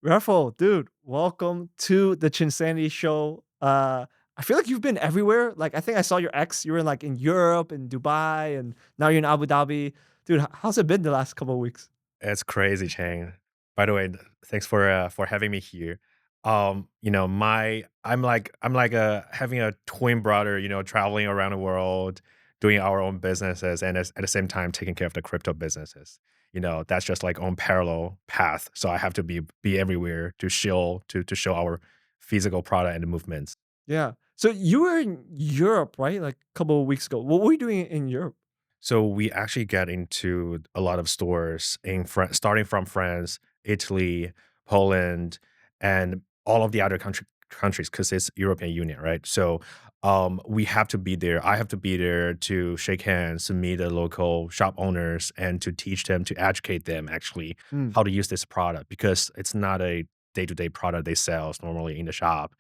Reffo, dude, welcome to the Chinsanity show. I feel like you've been everywhere. Like, I think I saw your ex. You were like in Europe and Dubai, and now you're in Abu Dhabi. Dude, how's it been the last couple of weeks? It's crazy, Chang. By the way, thanks for having me here. I'm like having a twin brother, traveling around the world, doing our own businesses, and at the same time taking care of the crypto businesses. That's just like on parallel path. So I have to be everywhere to show our physical product and the movements. Yeah. So you were in Europe, right? Like a couple of weeks ago. What were you doing in Europe? So we actually get into a lot of stores in starting from France, Italy, Poland, and all of the other countries because it's European Union, right? So we have to be there. I have to be there to shake hands, to meet the local shop owners, and to teach them, to educate them actually Mm. how to use this product because it's not a day-to-day product they sell normally in the shop.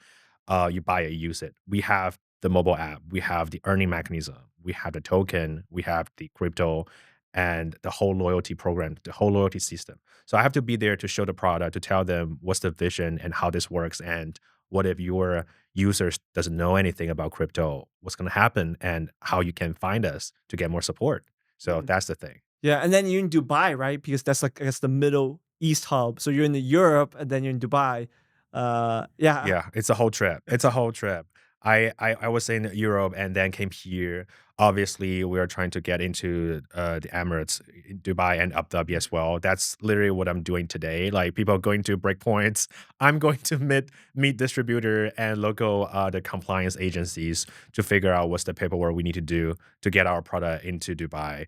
You buy it, use it. We have the mobile app, we have the earning mechanism, we have the token, we have the crypto, and the whole loyalty program, the whole loyalty system. So I have to be there to show the product, to tell them what's the vision and how this works, and what if your users doesn't know anything about crypto, what's going to happen, and how you can find us to get more support. So Mm. that's the thing. Yeah, and then you're in Dubai, right? Because that's like I guess the Middle East hub. So you're in the Europe, and then you're in Dubai. Yeah. Yeah, it's a whole trip. It's a whole trip. I was in Europe and then came here. Obviously, we are trying to get into the Emirates, Dubai, and Abu Dhabi as well. That's literally what I'm doing today. Like people are going to breakpoints. I'm going to meet distributor and local the compliance agencies to figure out what's the paperwork we need to do to get our product into Dubai.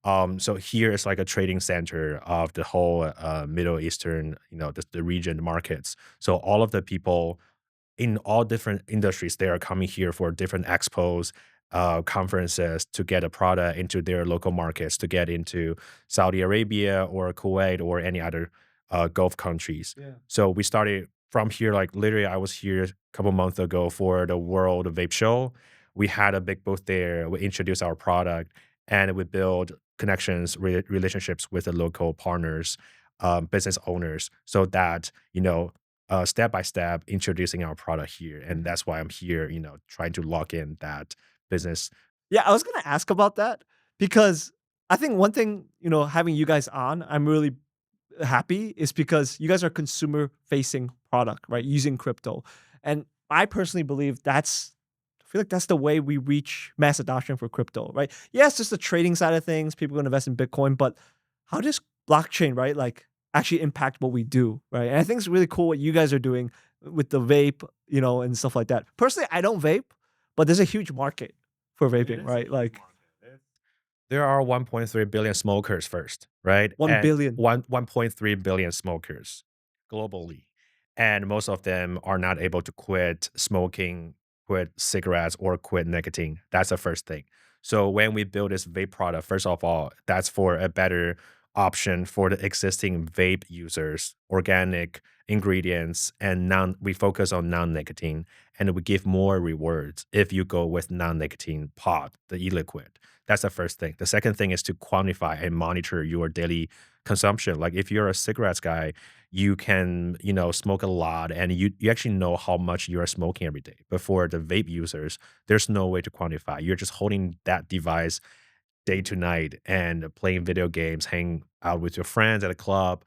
Mm. So here is like a trading center of the whole Middle Eastern, the region markets. So all of the people in all different industries, they are coming here for different expos, conferences to get a product into their local markets, to get into Saudi Arabia or Kuwait or any other Gulf countries. Yeah. So we started from here, like literally, I was here a couple months ago for the World Vape Show. We had a big booth there. We introduced our product and we build connections, relationships with the local partners, business owners, so that step by step introducing our product here. And that's why I'm here, trying to lock in that business. Yeah, I was gonna ask about that because I think one thing, having you guys on, I'm really happy is because you guys are consumer facing product, right? Using crypto. And I personally believe I feel like that's the way we reach mass adoption for crypto, right? Yes, just the trading side of things, people gonna invest in Bitcoin, but how does blockchain, right, like actually impact what we do, right? And I think it's really cool what you guys are doing with the vape, and stuff like that. Personally, I don't vape, but there's a huge market for It vaping, is a right? huge Like market. There are 1.3 billion smokers first, right? 1 And billion. 1.3 billion smokers globally. And most of them are not able to quit smoking, quit cigarettes, or quit nicotine. That's the first thing. So when we build this vape product, first of all, that's for a better option for the existing vape users, organic ingredients, and we focus on non-nicotine, and we give more rewards if you go with non-nicotine pod, the e-liquid. That's the first thing. The second thing is to quantify and monitor your daily consumption. Like if you're a cigarettes guy, you can, smoke a lot and you actually know how much you are smoking every day. But for the vape users, there's no way to quantify. You're just holding that device day to night and playing video games, hang out with your friends at a club.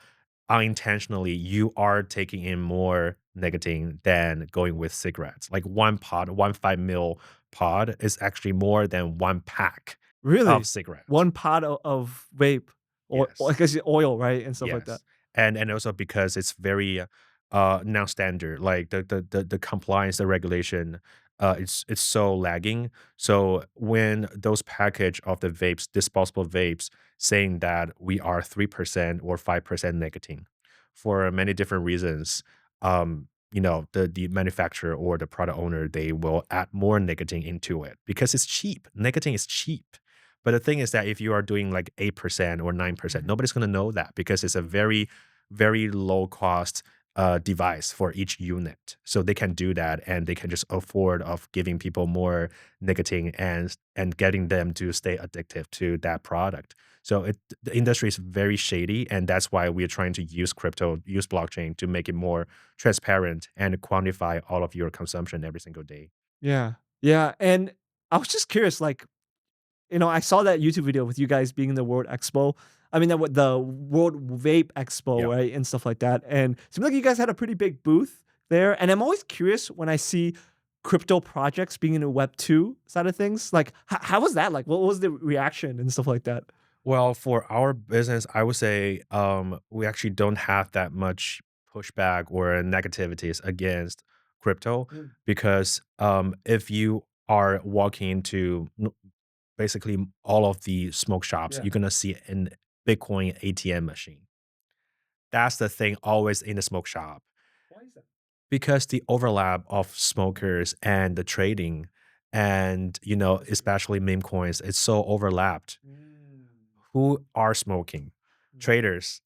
Unintentionally, you are taking in more nicotine than going with cigarettes. Like one pod, 1 5 mil pod is actually more than one pack of Really? cigarettes. One pot of vape or I Yes. guess oil, right, and stuff like that. Yes, and also because it's very, non-standard, like the compliance, the regulation, it's so lagging. So when those package of the vapes, disposable vapes, saying that we are 3% or 5% nicotine, for many different reasons, the manufacturer or the product owner, they will add more nicotine into it because it's cheap. Nicotine is cheap. But the thing is that if you are doing like 8% or 9%, Mhm. nobody's going to know that because it's a very, very low cost device for each unit. So they can do that and they can just afford of giving people more nicotine and getting them to stay addictive to that product. So the industry is very shady, and that's why we're trying to use crypto, use blockchain to make it more transparent and quantify all of your consumption every single day. Yeah. Yeah, and I was just curious, like, I saw that YouTube video with you guys being in the World Expo. I mean, the World Vape Expo, Yeah. right, and stuff like that. And it seemed like you guys had a pretty big booth there. And I'm always curious when I see crypto projects being in the Web 2 side of things. Like, how was that? Like, what was the reaction and stuff like that? Well, for our business, I would say we actually don't have that much pushback or negativities against crypto Mm. because if you are walking into basically all of the smoke shops, Yeah. you're gonna see an Bitcoin ATM machine. That's the thing always in the smoke shop Why is that? because the overlap of smokers and the trading and I see. especially meme coins, it's so overlapped. Mm. Who are smoking? Mm. Traders,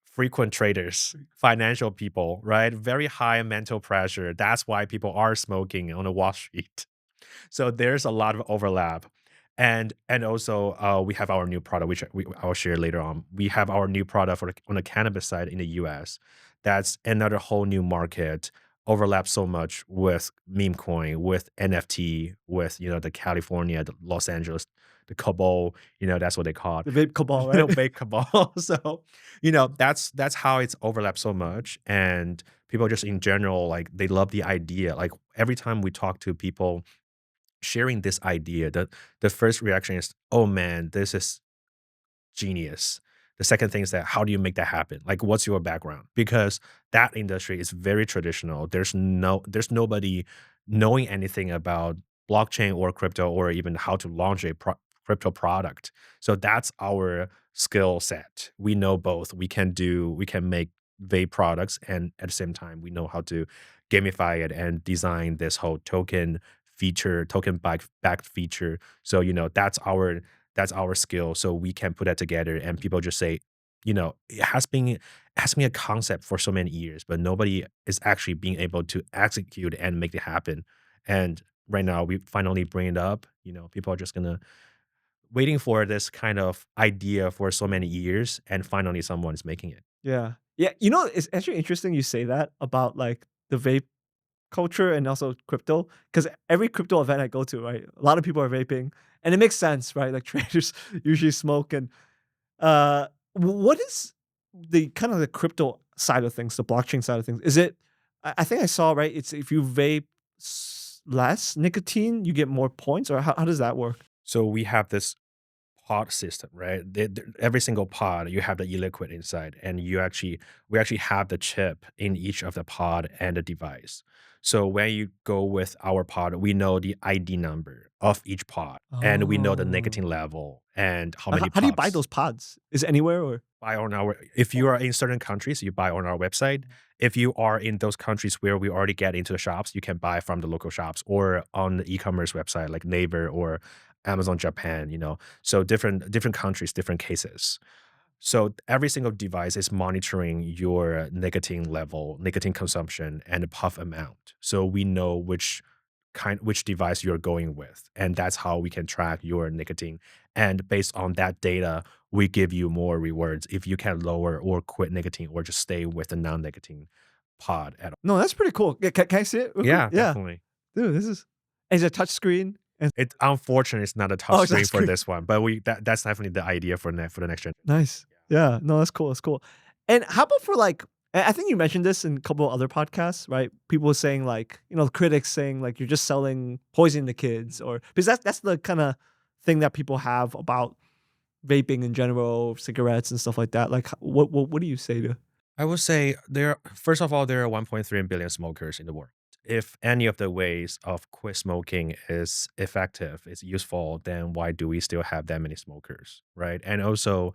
frequent traders, financial people, right? Very high mental pressure. That's why people are smoking on the Wall Street. So there's a lot of overlap. And also we have our new product, which I'll share later on. We have our new product on the cannabis side in the US. That's another whole new market, overlaps so much with meme coin, with NFT, with the California, the Los Angeles, the cabal, that's what they call it. The vape cabal, right? Big cabal. So, that's how it's overlapped so much. And people just in general, like they love the idea. Like every time we talk to people sharing this idea, the first reaction is, "Oh man, this is genius." The second thing is that how do you make that happen? Like, what's your background? Because that industry is very traditional. There's nobody knowing anything about blockchain or crypto or even how to launch a crypto product. So that's our skill set. We know both. We can make vape products, and at the same time, we know how to gamify it and design this whole token backed feature. So that's our skill. So we can put that together and people just say, it has been a concept for so many years, but nobody is actually being able to execute and make it happen. And right now we finally bring it up. People are just gonna waiting for this kind of idea for so many years, and finally someone is making it. Yeah. Yeah, it's actually interesting you say that about, like, the vape culture and also crypto, because every crypto event I go to, right, a lot of people are vaping, and it makes sense, right? Like, traders usually smoke and, what is the kind of the crypto side of things, the blockchain side of things? Is it I think I saw, right, it's if you vape less nicotine, you get more points, or how does that work? So we have this pod system, right? Every single pod, you have the e-liquid inside, and we actually have the chip in each of the pod and the device. So when you go with our pod, we know the ID number of each pod, and we know the nicotine Oh. level and how How many how do you buy puffs. those pods? Is it anywhere or Buy on our If you are in certain countries, you buy on our website. If you are in those countries where we already get into the shops, you can buy from the local shops or on the e-commerce website like Naver or Amazon Japan. So different countries, different cases. So every single device is monitoring your nicotine level, nicotine consumption, and the puff amount. So we know which device you're going with. And that's how we can track your nicotine. And based on that data, we give you more rewards if you can lower or quit nicotine or just stay with the non-nicotine pod at all. No, that's pretty cool. Yeah, can I see it real quick? Yeah, Yeah. definitely. Dude, this is it's a touch screen and It's unfortunate it's not a touch oh, it's a screen for screen. this one, but that's definitely the idea for the next gen. Nice. Yeah. No, that's cool, that's cool. And how about for, like I think you mentioned this in a couple of other podcasts, right? People saying, like, critics saying, like, "You're just selling poison to kids," or because that's the kinda thing that people have about vaping in general, cigarettes and stuff like that. Like, what do you say to I would say first of all, there are 1.3 billion smokers in the world. If any of the ways of quit smoking is effective, is useful, then why do we still have that many smokers, right? And also,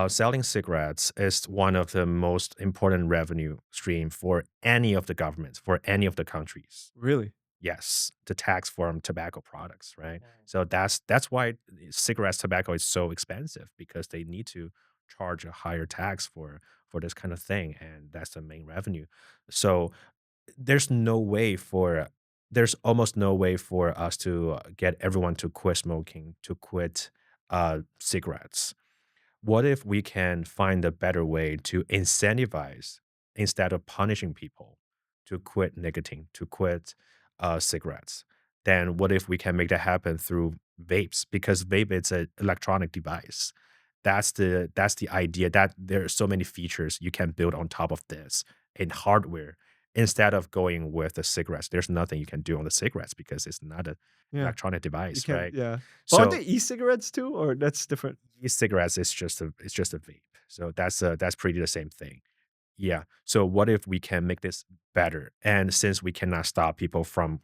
selling cigarettes is one of the most important revenue stream for any of the governments, for any of the countries. really? Yes, the tax from tobacco products, right? So that's why cigarettes tobacco is so expensive because they need to charge a higher tax for this kind of thing, and that's the main revenue. So there's no way for there's almost no way for us to get everyone to quit smoking, to quit cigarettes. What if we can find a better way to incentivize instead of punishing people to quit nicotine, to quit cigarettes? Then what if we can make that happen through vapes? Because vape is an electronic device. That's the idea that there are so many features you can build on top of this in hardware instead of going with the cigarettes. There's nothing you can do on the cigarettes because it's not an Yeah. electronic You device, can't right? yeah. But aren't they So e-cigarettes too, or that's different? e-cigarettes is just a vape. So that's pretty the same thing. Yeah. So what if we can make this better? And since we cannot stop people from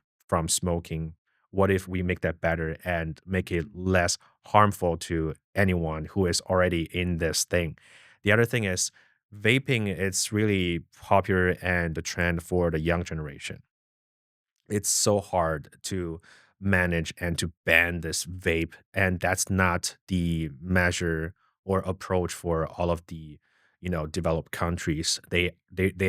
smoking, what if we make that better and make it less harmful to anyone who is already in this thing? The other thing is vaping, it's really popular and the trend for the young generation. It's so hard to manage and to ban this vape, and that's not the measure or approach for all of the developed countries. They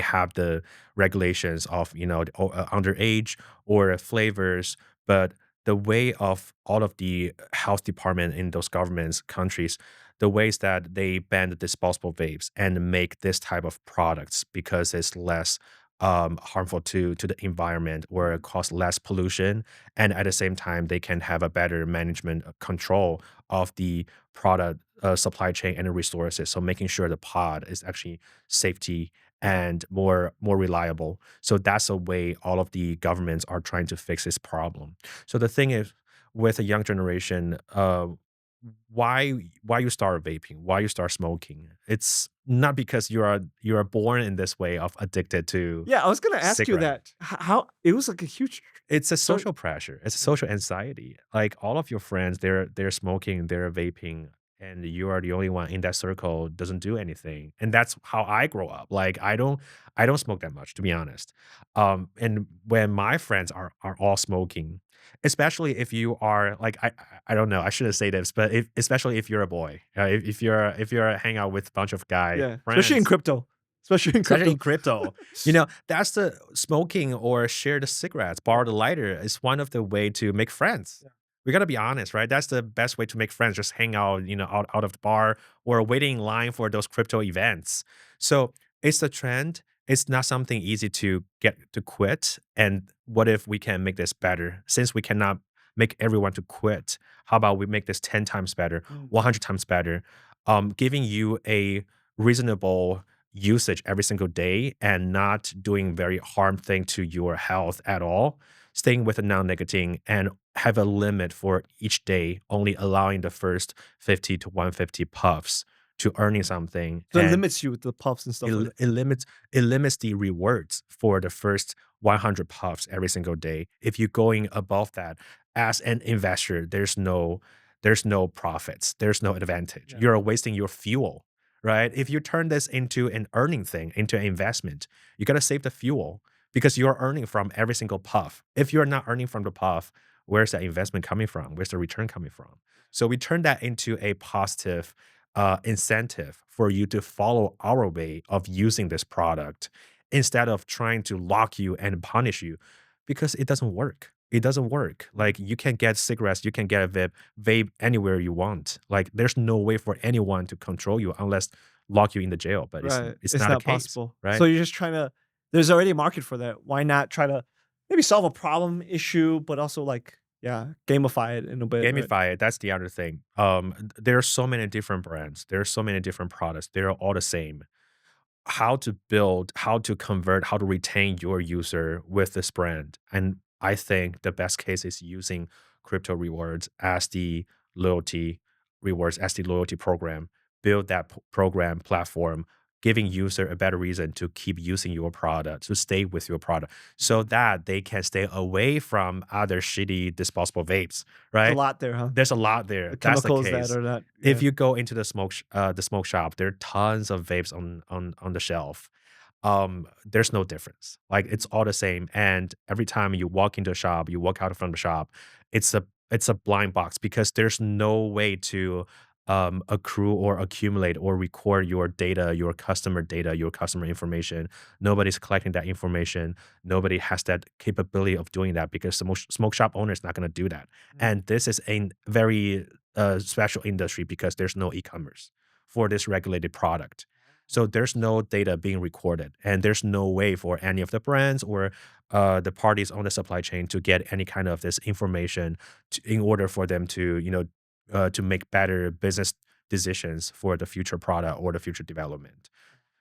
have the regulations of underage or flavors, but the way of all of the health department in those governments countries, the ways that they ban the disposable vapes and make this type of products because it's less harmful to the environment or Mm. cause less pollution, and at the same time they can have a better management control of the product supply chain and the resources, so making sure the pod is actually safety and more reliable. So that's a way all of the governments are trying to fix this problem. So the thing is, with a young generation, why you start vaping, why you start smoking, it's not because you are born in this way of addicted to Yeah, I was gonna ask you cigarette. that. How it was like a huge It's a so social pressure. It's a yeah, social anxiety. Like all of your friends, they're smoking, they're vaping, and you are the only one in that circle doesn't do anything. And that's how I grow up. Like I don't smoke that much, to be honest. And when my friends are all smoking, especially if you are like I don't know, I shouldn't say this, but especially if you're a boy, if you're hang out with a bunch of guy yeah, especially in friends, crypto. Especially in especially crypto. in crypto. That's the smoking or share the cigarettes, Yeah, borrow the lighter is one of the way to make friends. yeah. We gotta be honest, right? That's the best way to make friends. Just hang out, out of the bar or waiting in line for those crypto events. So it's a trend. It's not something easy to get to quit. And what if we can make this better? Since we cannot make everyone to quit, how about we make this 10 times better, Mm. 100 times better, giving you a reasonable usage every single day and not doing very harm thing to your health at all, staying with a non-nicotine and have a limit for each day, only allowing the first 50 to 150 puffs to earning something, So it and limits you with the puffs and it, stuff like that. it limits it limits the rewards for the first 100 puffs every single day. If you're going above that as an investor, there's no profits, there's no advantage. Yeah. You're wasting your fuel, right? If you turn this into an earning thing, into an investment, you got to save the fuel because you're earning from every single puff. If you're not earning from the puff, where's that investment coming from? Where's the return coming from? So we turn that into a positive incentive for you to follow our way of using this product instead of trying to lock you and punish you because it doesn't work. It doesn't work. Mm. Like you can get cigarettes, you can get a vape anywhere you want. Like there's no way for anyone to control you unless lock you in the jail. But it's Right. it's It's not a not case, possible. So right? you're just trying to there's already a market for that. Why not try to maybe solve a problem issue, but also like, yeah, gamify it in a bit, right? Gamify it. That's the other thing. There are so many different brands. There are so many different products. They're all the same. How to build, how to convert, how to retain your user with this brand. And I think the best case is using crypto rewards as the loyalty program. Build that program platform, giving user a better reason to keep using your product, to stay with your product, so Mm. that they can stay away from other shitty disposable vapes, There's a right? lot there, huh? There's a lot The there. That's the chemicals that case. are not If yeah. you go into the smoke shop, there are tons of vapes on the shelf. There's no difference. Like it's all the same. And every time you walk into a shop, you walk out from the shop, it's a blind box because there's no way to accrue or accumulate or record your data, your customer information. Nobody's collecting that information. Nobody has that capability of doing that because the smoke shop owner is not going to do that. Mm. And this is a very special industry because there's no e-commerce for this regulated product. So there's no data being recorded, and there's no way for any of the brands or the parties on the supply chain to get any kind of this information in order for them to, to make better business decisions for the future product or the future development.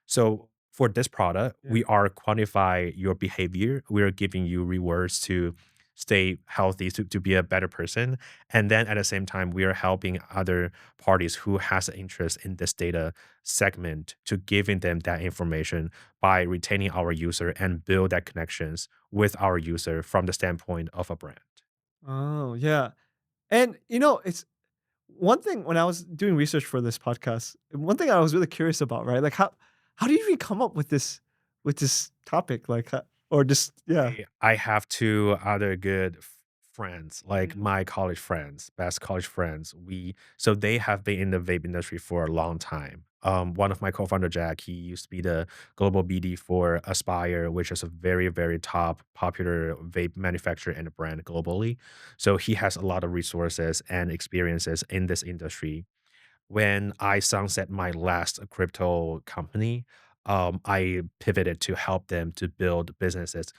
So for this product, Yeah. we are quantify your behavior. We are giving you rewards to stay healthy, to be a better person. And then at the same time, we are helping other parties who has an interest in this data segment to giving them that information by retaining our user and build that connections with our user from the standpoint of a brand. Oh, yeah. And, it's one thing when I was doing research for this podcast, one thing I was really curious about, right? Like how do you even come up with this topic? Like or just yeah. I have two other good friends, like Mhm. my college friends, best college friends. So they have been in the vape industry for a long time. One of my co-founder, Jack, he used to be the global BD for Aspire, which is a very, very top popular vape manufacturer and brand globally. So he has a lot of resources and experiences in this industry. When I sunset my last crypto company, I pivoted to help them to build businesses,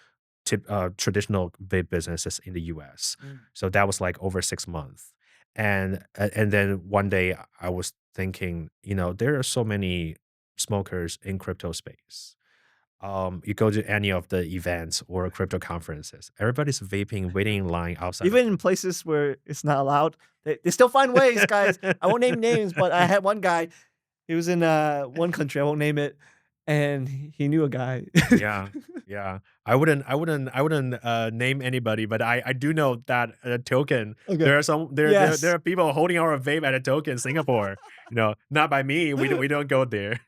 traditional vape businesses in the US. Mm. So that was like over 6 months. And then one day I was thinking, there are so many smokers in crypto space. You go to any of the events or crypto conferences, everybody's vaping, waiting in line outside of Even in places where it's not allowed, they still find ways, guys. I won't name names, but I had one guy, he was in one country, I won't name it, and he knew a guy. Yeah, yeah. I wouldn't name anybody, but I do know that token. Okay. There are some there Yes. are people holding our vape at a token in Singapore. Not by me. We don't go there.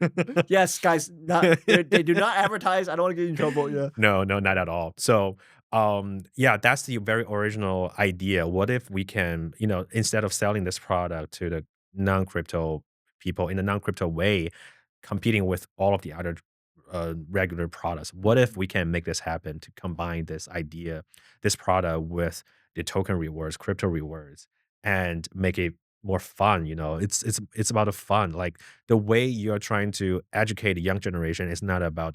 Yes, guys, not they do not advertise. I don't wanna get you in trouble, yeah. No, no, not at all. So, yeah, that's the very original idea. What if we can, instead of selling this product to the non-crypto people in a non-crypto way, competing with all of the other regular products, what if we can make this happen to combine this idea, this product with the token rewards, crypto rewards, and make it more fun? It's about the fun. Like the way you're trying to educate the young generation is not about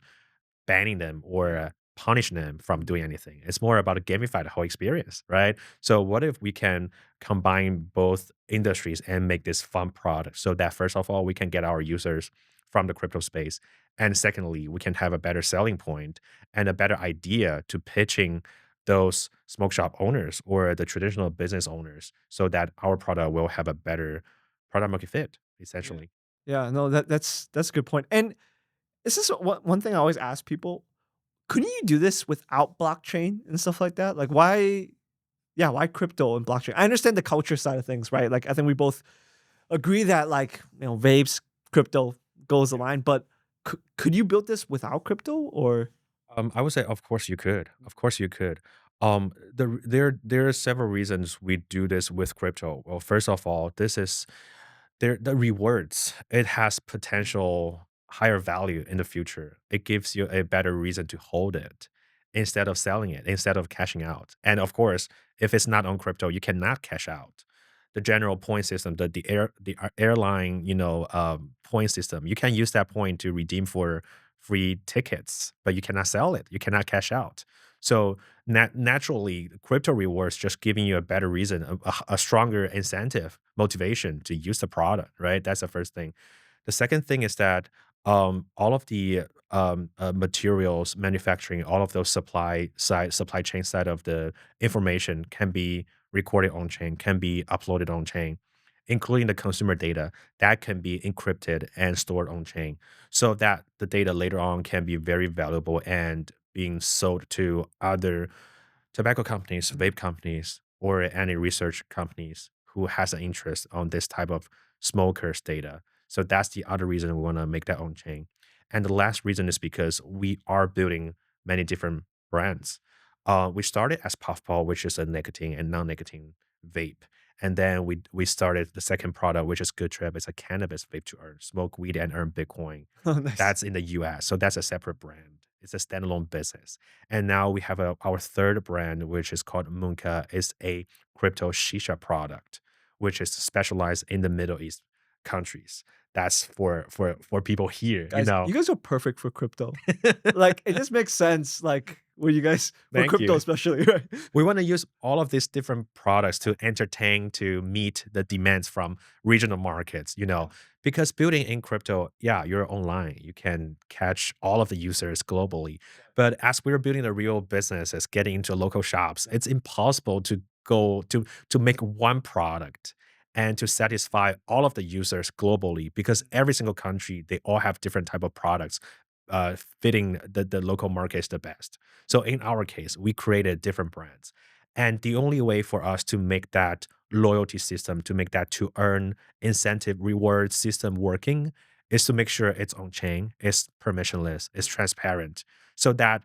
banning them or punish them from doing anything. It's more about gamify the whole experience, right? So what if we can combine both industries and make this fun product so that first of all, we can get our users from the crypto space. And secondly, we can have a better selling point and a better idea to pitching those smoke shop owners or the traditional business owners so that our product will have a better product market fit, Yeah. essentially. Yeah, no, that's a good point, and this is one thing I always ask people, couldn't you do this without blockchain and stuff like that? Like, why crypto and blockchain? I understand the culture side of things, right? Like, I think we both agree that, like, vapes, crypto goes the line, but could you build this without crypto or I would say, of course you could. Of course you could. There are several reasons we do this with crypto. Well, first of all, this is the rewards. It has potential higher value in the future. It gives you a better reason to hold it instead of selling it, instead of cashing out. And of course, if it's not on crypto, you cannot cash out. The general point system, the airline, point system, you can use that point to redeem for free tickets, but you cannot sell it. You cannot cash out. So naturally, crypto rewards just giving you a better reason, a stronger incentive, motivation to use the product, right? That's the first thing. The second thing is that all of the materials, manufacturing, all of those supply chain side of the information can be recorded on chain, can be uploaded on chain, including the consumer data that can be encrypted and stored on chain, so that the data later on can be very valuable and being sold to other tobacco companies, vape companies, or any research companies who has an interest on this type of smokers data. So that's the other reason we want to make that on chain. And the last reason is because we are building many different brands. We started as Puffpaw, which is a nicotine and non-nicotine vape. And then we started the second product, which is Good Trip. It's a cannabis vape to earn, smoke weed and earn Bitcoin. Oh, nice. That's in the US. So that's a separate brand. It's a standalone business. And now we have our third brand, which is called Munka. It's a crypto shisha product, which is specialized in the Middle East countries. That's for people here, you Guys, know. you guys are perfect for crypto. Like, it just makes sense, like, where you guys for Thank crypto you. especially, right? We want to use all of these different products to entertain, to meet the demands from regional markets, you know, because building in crypto, yeah, you're online. You can catch all of the users globally. But as we're building the real businesses, getting into local shops, it's impossible to go to make one product and to satisfy all of the users globally because every single country, they all have different type of products fitting the local markets the best. So in our case, we created different brands. And the only way for us to make that loyalty system, to make that to earn incentive reward system working is to make sure it's on chain, it's permissionless, it's transparent, so that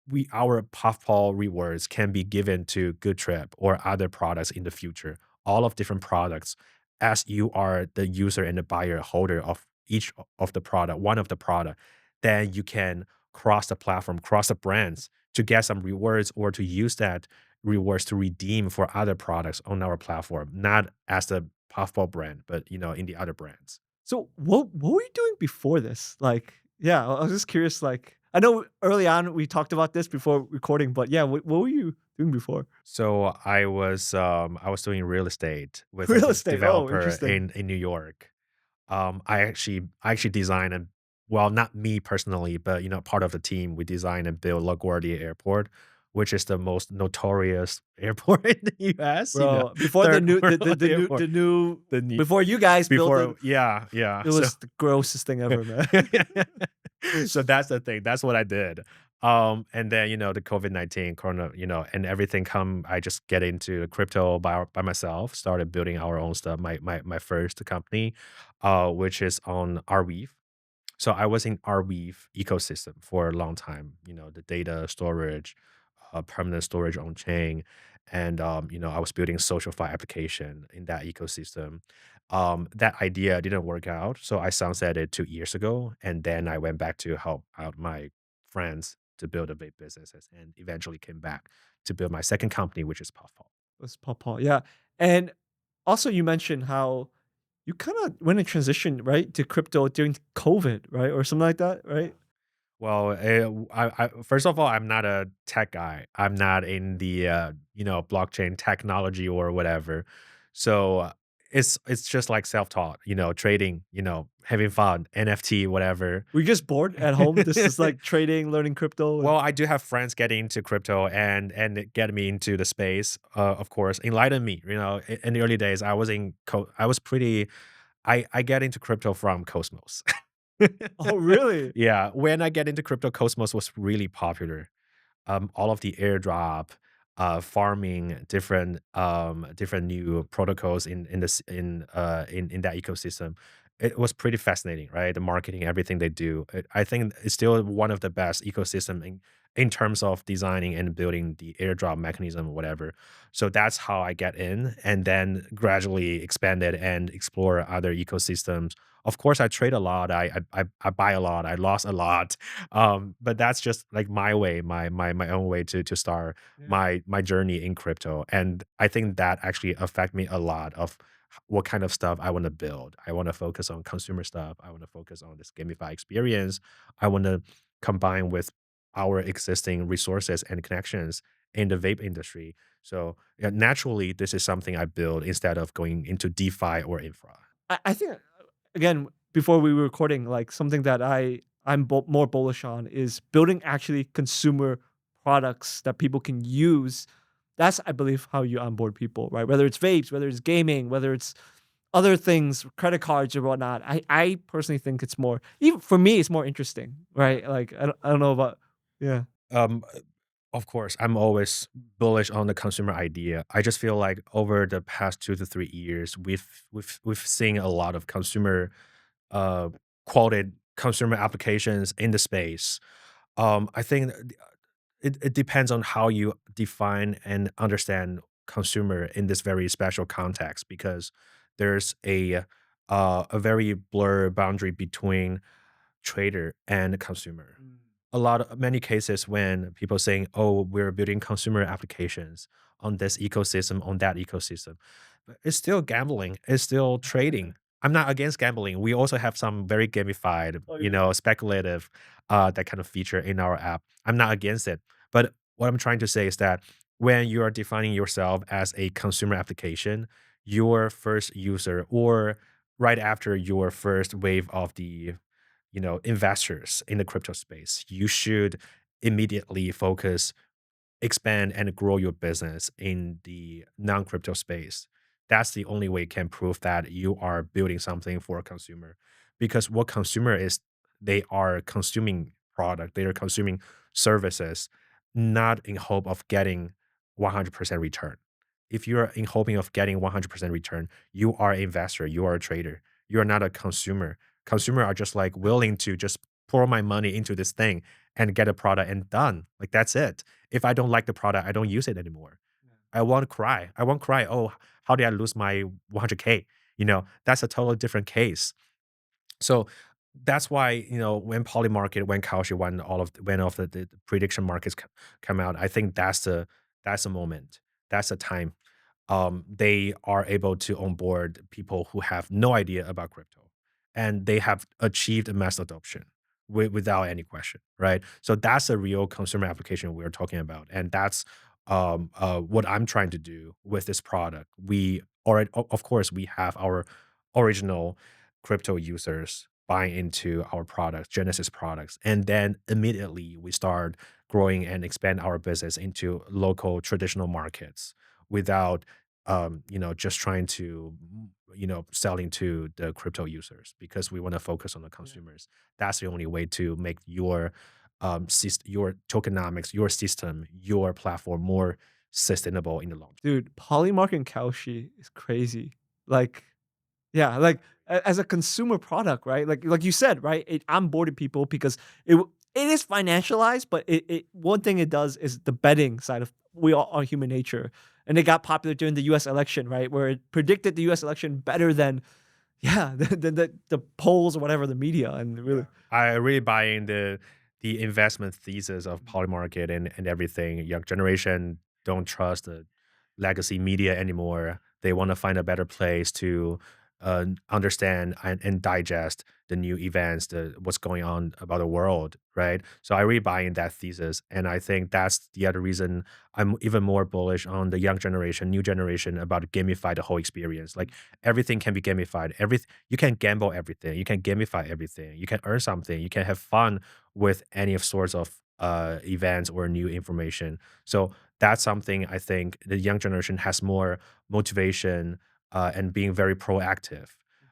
we our Puffpaw rewards can be given to Good Trip or other products in the future, all of different products, as you are the user and the buyer holder of each of the product, one of the product, then you can cross the platform, cross the brands to get some rewards or to use that rewards to redeem for other products on our platform, not as the Puffball brand, but you know, in the other brands. So what were you doing before this? Like, yeah, I was just curious. Like, I know early on we talked about this before recording, but yeah, what were you doing before? So I was doing real estate with a Real estate. Oh, developer interesting, in New York. I actually designed and well, not me personally, but you know, part of the team, we designed and built LaGuardia Airport, which is the most notorious airport in the US, you know, bro. Before the third new world the airport. new The new before you guys built it, before, yeah, yeah. it So was the grossest thing ever, man. so that's the thing. That's what I did. And then, you know, the COVID-19 corona, you know, and everything come, I just get into crypto by myself, started building our own stuff. My first company, which is on Arweave. So I was in Arweave ecosystem for a long time, you know, the data storage, permanent storage on chain. And, you know, I was building social file application in that ecosystem. That idea didn't work out. So I sunsetted 2 years ago. And then I went back to help out my friends to build a vape businesses and eventually came back to build my second company, which is Puffball. Was Paw, yeah. And also you mentioned how you kinda went in transition, right, to crypto during COVID, right? Or something like that, right? Well, I first of all, I'm not a tech guy. I'm not in the you know, blockchain technology or whatever. So it's just like self-taught, you know, trading, you know, having fun, NFT, whatever. Were you just bored at home? This is like trading, learning crypto and Well, I do have friends getting into crypto and get me into the space. Of course, enlighten me. You know, in the early days, I was pretty. I get into crypto from Cosmos. Oh, really? Yeah, when I get into crypto, Cosmos was really popular. All of the airdrop, farming, different new protocols in that ecosystem. It was pretty fascinating, right? The marketing, everything they do. I think it's still one of the best ecosystem in terms of designing and building the airdrop mechanism, or whatever. So that's how I get in, and then gradually expanded and explore other ecosystems. Of course, I trade a lot. I buy a lot. I lost a lot. But that's just like my way, my own way to start Yeah. my journey in crypto. And I think that actually affect me a lot of what kind of stuff I want to build. I want to focus on consumer stuff. I want to focus on this gamified experience. I want to combine with our existing resources and connections in the vape industry. So yeah, naturally, this is something I build instead of going into DeFi or infra. I think, again, before we were recording, like, something that I'm more bullish on is building actually consumer products that people can use. That's, I believe, how you onboard people, right? Whether it's vapes, whether it's gaming, whether it's other things, credit cards or whatnot. I personally think it's more, even for me, it's more interesting, right? Like, I don't know about, yeah. Um, of course, I'm always bullish on the consumer idea. I just feel like over the past 2 to 3 years, we've seen a lot of consumer uh quoted consumer applications in the space. I think it depends on how you define and understand consumer in this very special context because there's a very blur boundary between trader and consumer. Mm. A lot of many cases when people saying, "Oh, we're building consumer applications on this ecosystem, on that ecosystem," but it's still gambling. It's still trading. I'm not against gambling. We also have some very gamified, Oh, yeah. speculative, that kind of feature in our app. I'm not against it. But what I'm trying to say is that when you are defining yourself as a consumer application, your first user or right after your first wave of the investors in the crypto space, you should immediately focus, expand, and grow your business in the non-crypto space. That's the only way you can prove that you are building something for a consumer. Because what consumer is, they are consuming product, they are consuming services, not in hope of getting 100% return. If you're in hoping of getting 100% return, you are an investor, you are a trader. You are not a consumer. Consumer are just like willing to just pour my money into this thing and get a product and done. Like that's it. If I don't like the product, I don't use it anymore. I won't cry. I won't cry. Oh, how did I lose my 100K? That's a totally different case. So that's why, when Polymarket, when Kalshi, when all of the prediction markets come out, I think that's the moment. That's the time they are able to onboard people who have no idea about crypto, and they have achieved mass adoption without any question, right? So that's a real consumer application we're talking about, and that's what I'm trying to do with this product. We already, of course, we have our original crypto users buying into our products, Genesis products, and then immediately we start growing and expand our business into local traditional markets without just trying to, selling to the crypto users because we want to focus on the Yeah. consumers. That's the only way to make your tokenomics, your system, your platform more sustainable in the long term. Dude, Polymark and Kalshi is crazy. Like, yeah, like as a consumer product, right? Like you said, right? It onboarded people because it is financialized, but it one thing it does is the betting side of we all are human nature, and it got popular during the U.S. election, right? Where it predicted the U.S. election better than yeah than the polls or whatever the media, and really Yeah. I really buy in the investment thesis of Mhm. Polymarket and everything. Young generation don't trust the legacy media anymore. They want to find a better place to understand and digest the new events, what's going on about the world, right? So I really buy in that thesis, and I think that's the other reason I'm even more bullish on the young generation, new generation about gamify the whole experience. Like everything can be gamified. You can gamble everything. You can gamify everything. You can earn something. You can have fun with any of sorts of events or new information. So that's something I think the young generation has more motivation and being very proactive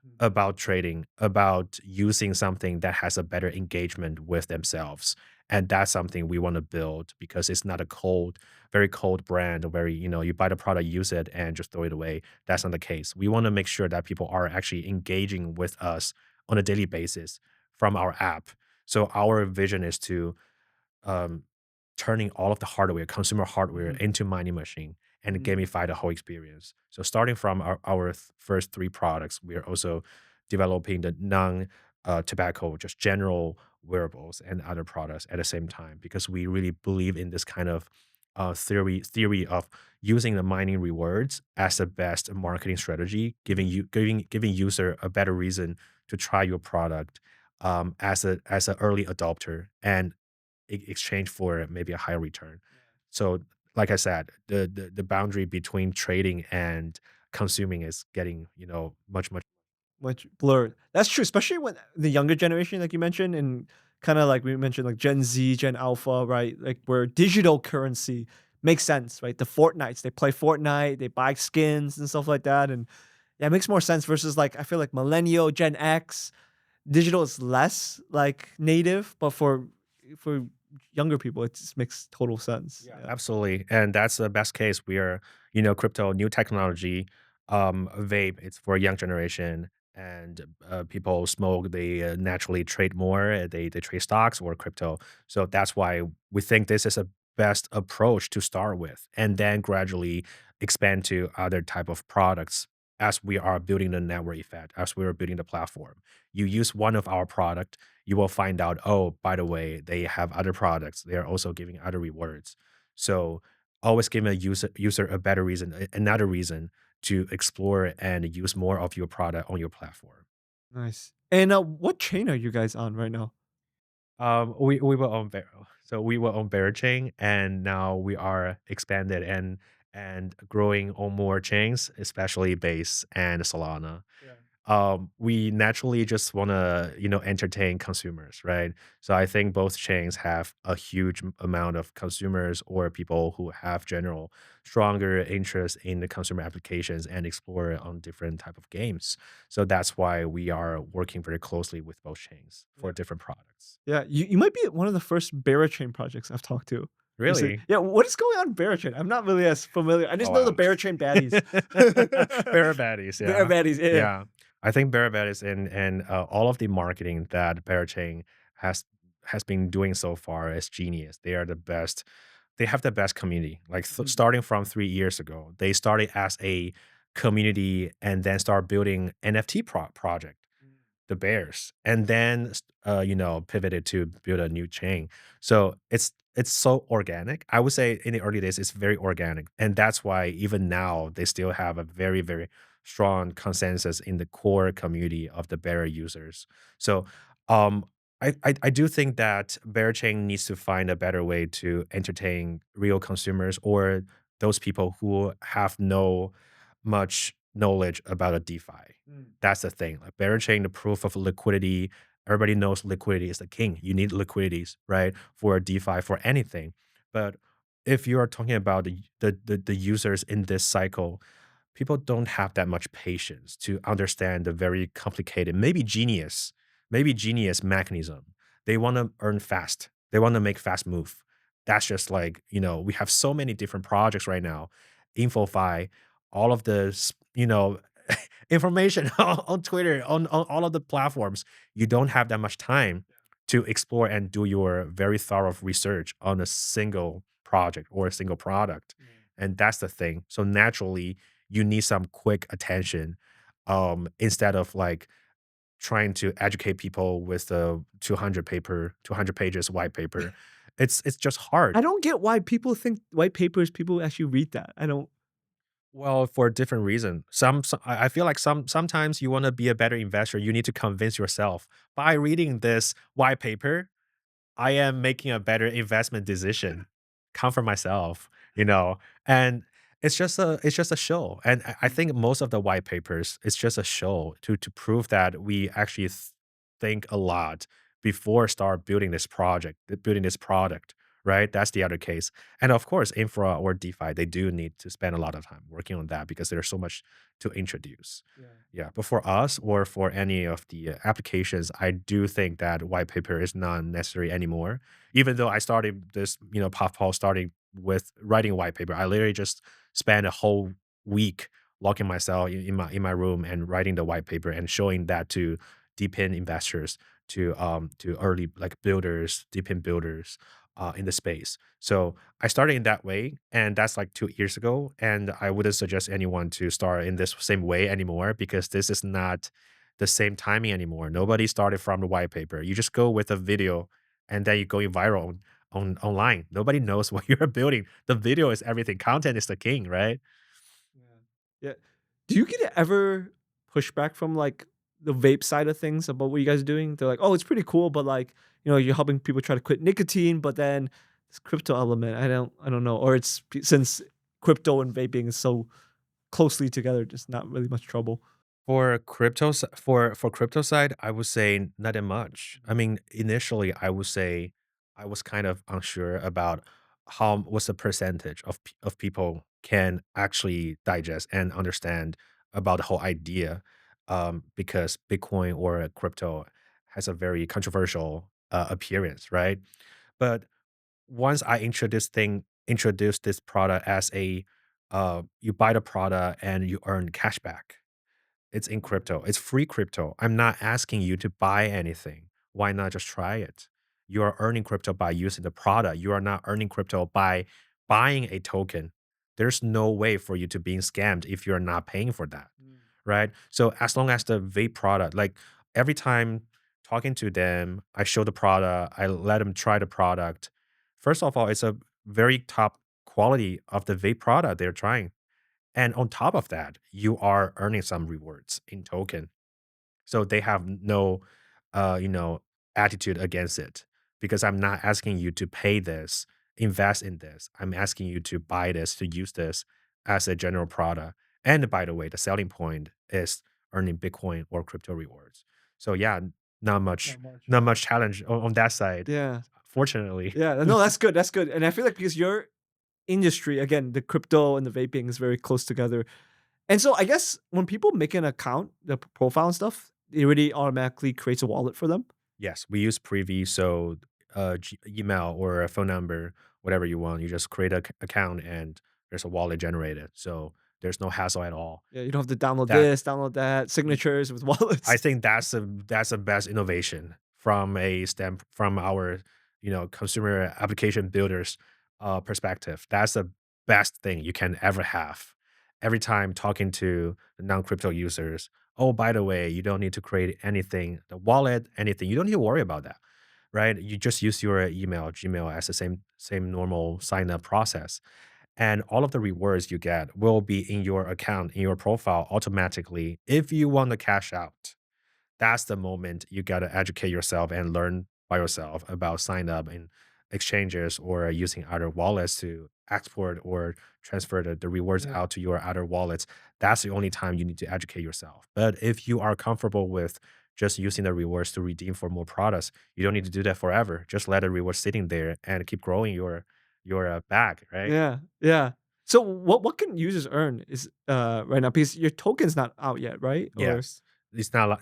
Mhm. about trading, about using something that has a better engagement with themselves. And that's something we want to build because it's not a very cold brand, very, you buy the product, use it, and just throw it away. That's not the case. We want to make sure that people are actually engaging with us on a daily basis from our app. So our vision is to um, turning all of the hardware, consumer hardware, Mhm. into mining machine and Mhm. gamify the whole experience. So starting from our first three products, we are also developing the non tobacco, just general wearables and other products at the same time because we really believe in this kind of theory of using the mining rewards as the best marketing strategy, Mhm. giving user a better reason to try your product as an early adopter and exchange for maybe a higher return. So, like I said, the boundary between trading and consuming is getting much. Much blurred. That's true, especially when the younger generation, like you mentioned, and kind of like we mentioned, like Gen Z, Gen Alpha, right? Like where digital currency makes sense, right? The Fortnites, they play Fortnite, they buy skins and stuff like that, and yeah, it makes more sense versus like I feel like millennial, Gen X, digital is less like native, but for younger people, it just makes total sense. Yeah, Yeah. absolutely. And that's the best case. We are, crypto, new technology, vape, it's for a young generation. And people smoke, they naturally trade more. They trade stocks or crypto. So that's why we think this is a best approach to start with. And then gradually expand to other type of products as we are building the network effect, as we are building the platform. You use one of our product, you will find out, oh, by the way, they have other products. They are also giving other rewards. So always give a user a better reason, another reason to explore and use more of your product on your platform. Nice. And, what chain are you guys on right now? We were on so we were on Chain, and now we are expanded and growing on more chains, especially Base and Solana. Yeah. We naturally just want to, entertain consumers, right? So I think both chains have a huge amount of consumers or people who have general stronger interest in the consumer applications and explore on different type of games. So that's why we are working very closely with both chains Yeah. for different products. Yeah, you might be one of the first Berachain projects I've talked to. Recently. Really? Yeah, what is going on in Berachain? I'm not really as familiar. I Oh, just know the wow. Berachain baddies. Bear baddies, Bear yeah. baddies, yeah. Yeah. I think Bear baddies and all of the marketing that Bearchain has has been doing so far is genius. They are the best. They have the best community. Like Mhm. starting from 3 years ago, they started as a community and then start building NFT project, the Bears, and then pivoted to build a new chain. So it's so organic. I would say in the early days it's very organic, and that's why even now they still have a very strong consensus in the core community of the Bear users. So um I do think that Bear Chain needs to find a better way to entertain real consumers or those people who have no much knowledge about a DeFi. Mm. That's the thing. Like Chain, the proof of liquidity, everybody knows liquidity is the king. You need liquidities, right? For DeFi, for anything. But if you are talking about the users in this cycle, people don't have that much patience to understand the very complicated, maybe genius mechanism. They want to earn fast. They want to make fast move. That's just like, we have so many different projects right now. InfoFi, all of this, information on Twitter, on all of the platforms. You don't have that much time to explore and do your very thorough research on a single project or a single product. Yeah. And that's the thing. So naturally, you need some quick attention instead of like trying to educate people with the 200 pages white paper. It's just hard. I don't get why people think white papers people actually read that. I don't. Well, for a different reason. I feel like sometimes you want to be a better investor, you need to convince yourself by reading this white paper, I am making a better investment decision. Comfort myself, and it's just a show. And I Mm. think most of the white papers, it's just a show to prove that we actually think a lot before start building this project, building this product, right? That's the other case. And of course, infra or DeFi, they do need to spend a lot of time working on that because there's so much to introduce. Yeah. Yeah, but for us or for any of the applications, I do think that white paper is not necessary anymore. Even though I started this, Puffpaw starting with writing a white paper, I literally just spent a whole week locking myself in my room and writing the white paper and showing that to deep in investors, to early like builders, deep in builders in the space. So I started in that way, and that's like 2 years ago. And I wouldn't suggest anyone to start in this same way anymore because this is not the same timing anymore. Nobody started from the white paper. You just go with a video and then you going viral online. Nobody knows what you're building. The video is everything. Content is the king, right? Yeah. Yeah. Do you get ever pushback from, like, the vape side of things about what you guys are doing? They're like, "Oh, it's pretty cool, but, like, you're helping people try to quit nicotine, but then this crypto element, I don't know." Or it's p since crypto and vaping is so closely together, just not really much trouble. For crypto side, I would say not that much. I Mhm. mean, initially, I would say I was kind of unsure about how what's the percentage of people can actually digest and understand about the whole idea, because Bitcoin or crypto has a very controversial appearance, right? But once I introduced this product as a you buy the product and you earn cash back, it's in Mm. crypto. It's free crypto. I'm not asking you to buy anything. Why not just try it? You are earning crypto by using the product. You are not earning crypto by buying a token. There's no way for you to being scammed if you're not paying for that, Mm. right? So as long as the vape product, like every time talking to them, I show the product, I let them try the product. First of all, it's a very top quality of the vape product they're trying. And on top of that, you are earning some rewards in token. So they have no, you know, attitude against it because I'm not asking you to pay this, invest in this. I'm asking you to buy this, to use this as a general product. And by the way, the selling point is earning Bitcoin or crypto rewards. So yeah, not much, Not much, not yeah. much challenge on that side, Yeah. fortunately. Yeah, no, that's good, that's good, and I feel like because your industry, again, the crypto and the vaping is very close together, and so I guess when people make an account, the profile and stuff, it already automatically creates a wallet for them? Yes, we use Privy, so, email or a phone number, whatever you want, you just create a account and there's a wallet generated, so there's no hassle at all. Yeah, you don't have to download That this, download that, y signatures with I wallets. think that's the best innovation from a stamp from our, consumer application builders, perspective. That's the best thing you can ever have. Every time talking to the non-crypto users, "Oh, by the way, you don't need to create anything, the wallet, anything. You don't need to worry about that." Right? You just use your email, Gmail as the same normal sign up process. And all of the rewards you get will be in your account, in your profile automatically if you want to cash out. That's the moment you got to educate yourself and learn by yourself about sign up in exchanges or using other wallets to export or transfer the rewards Yeah. out to your other wallets. That's the only time you need to educate yourself. But if you are comfortable with just using the rewards to redeem for more products, you don't need to do that forever. Just let the rewards sitting there and keep growing your bag, right? Yeah, yeah. So what can users earn is, right now? Because your token's not out yet, right? Or Yes. It's not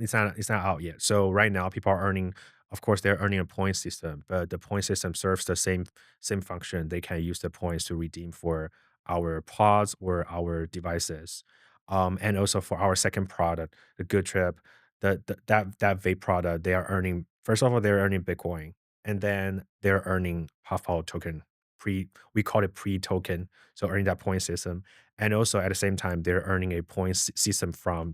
out yet. So right now people are earning, of course, they're earning a point system, but the point system serves the same function. They can use the points to redeem for our pods or our devices. And also for our second product, the Good Trip, that vape product, they are earning, first of all, they're earning Bitcoin, and then they're earning Puffpaw token. We call it pre-token, so earning that point system. And also at the same time, they're earning a points system from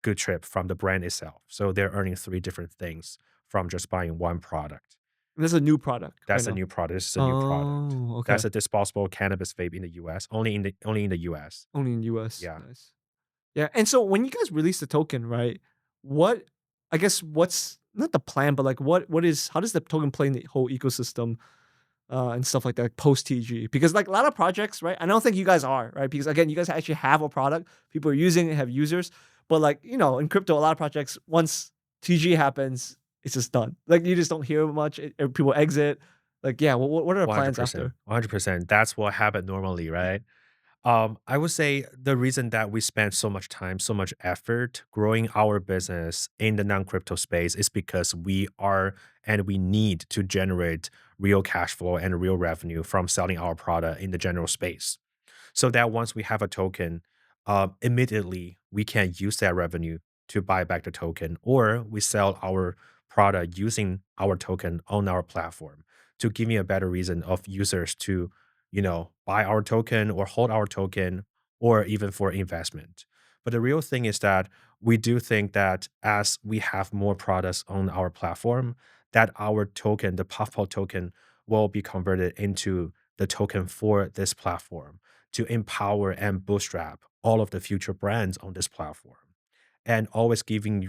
Good Trip, from the brand itself. So they're earning three different things from just buying one product. this is a new product right That's a now? new product. This is a new product. Oh, okay. That's a disposable cannabis vape in the US, only in the US. Only in US. Yeah. Nice. Yeah, and so when you guys release the token, right, what I guess what's not the plan, but, like, what is how does the token play in the whole ecosystem, and stuff like that, like, post TG? Because, like, a lot of projects, right, I don't think you guys are, right? Because, again, you guys actually have a product, people are using it, have users, but, like, in crypto, a lot of projects, once TG happens, it's just done. Like, you just don't hear much, people exit. Like, yeah, what are the plans 100%. after? 100%. That's what happened normally, right? I would say the reason that we spend so much time, so much effort growing our business in the non-crypto space is because we are and we need to generate real cash flow and real revenue from selling our product in the general space. So that once we have a token, immediately we can use that revenue to buy back the token, or we sell our product using our token on our platform to give me a better reason of users to, buy our token or hold our token, or even for investment. But the real thing is that we do think that as we have more products on our platform, that our token, the Puffball token, will be converted into the token for this platform to empower and bootstrap all of the future brands on this platform, and always giving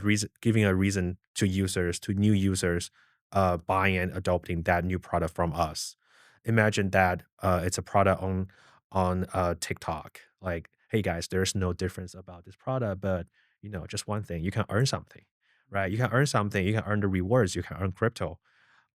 a reason to users, to new users, buying and adopting that new product from us. Imagine that it's a product on TikTok. Like, hey guys, there's no difference about this product, but just one thing, you can earn something, right? You can earn something. You can earn the rewards. You can earn crypto.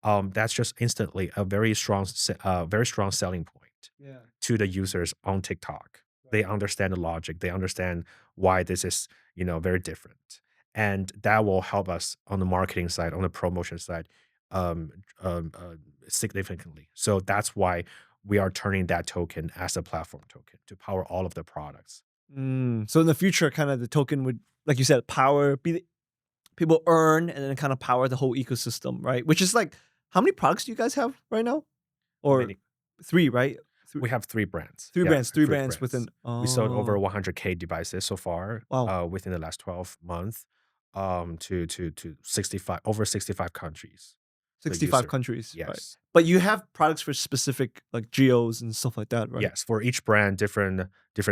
That's just instantly a very strong selling point Yeah. to the users on TikTok. They Right. understand the logic. They understand why this is, very different. And that will help us on the marketing side, on the promotion side, um, um, uh, significantly. So that's why we are turning that token as a platform token to power all of the products. So in the future, kind of the token would, like you said, power be people earn and then kind of power the whole ecosystem, right? Which is like, how many products do you guys have right now? How Or many? three, right? Three, We have 3 brands. three Yeah, brands, 3 3 brands brands. within. We sold over Oh, 100K devices so far, wow. within the last 12 months, to 65 over 65 countries. The 65 user. countries, right? Yes. But you have products for specific like geos and stuff like that, right? Yes, for each brand, different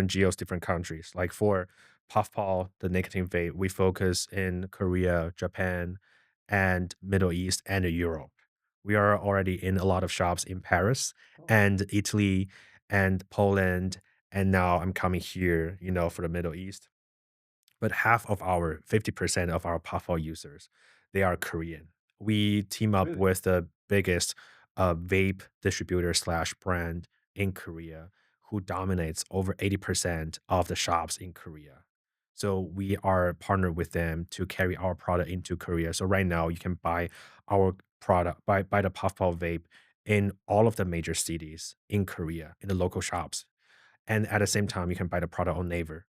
geos, different countries. Like for Puffpaw, the nicotine vape, we focus in Korea, Japan, and Middle East and Europe. We are already in a lot of shops in Paris and Italy and Poland, and now I'm coming here, for the Middle East. But half of our 50% of our Puffball users, they are Korean. We team up Really? with the biggest vape distributor slash brand in Korea who dominates over 80% of the shops in Korea. So we are partnered with them to carry our product into Korea. So right now you can buy our product, buy the Puffball vape in all of the major cities in Korea, in the local shops. And at the same time, you can buy the product on Naver,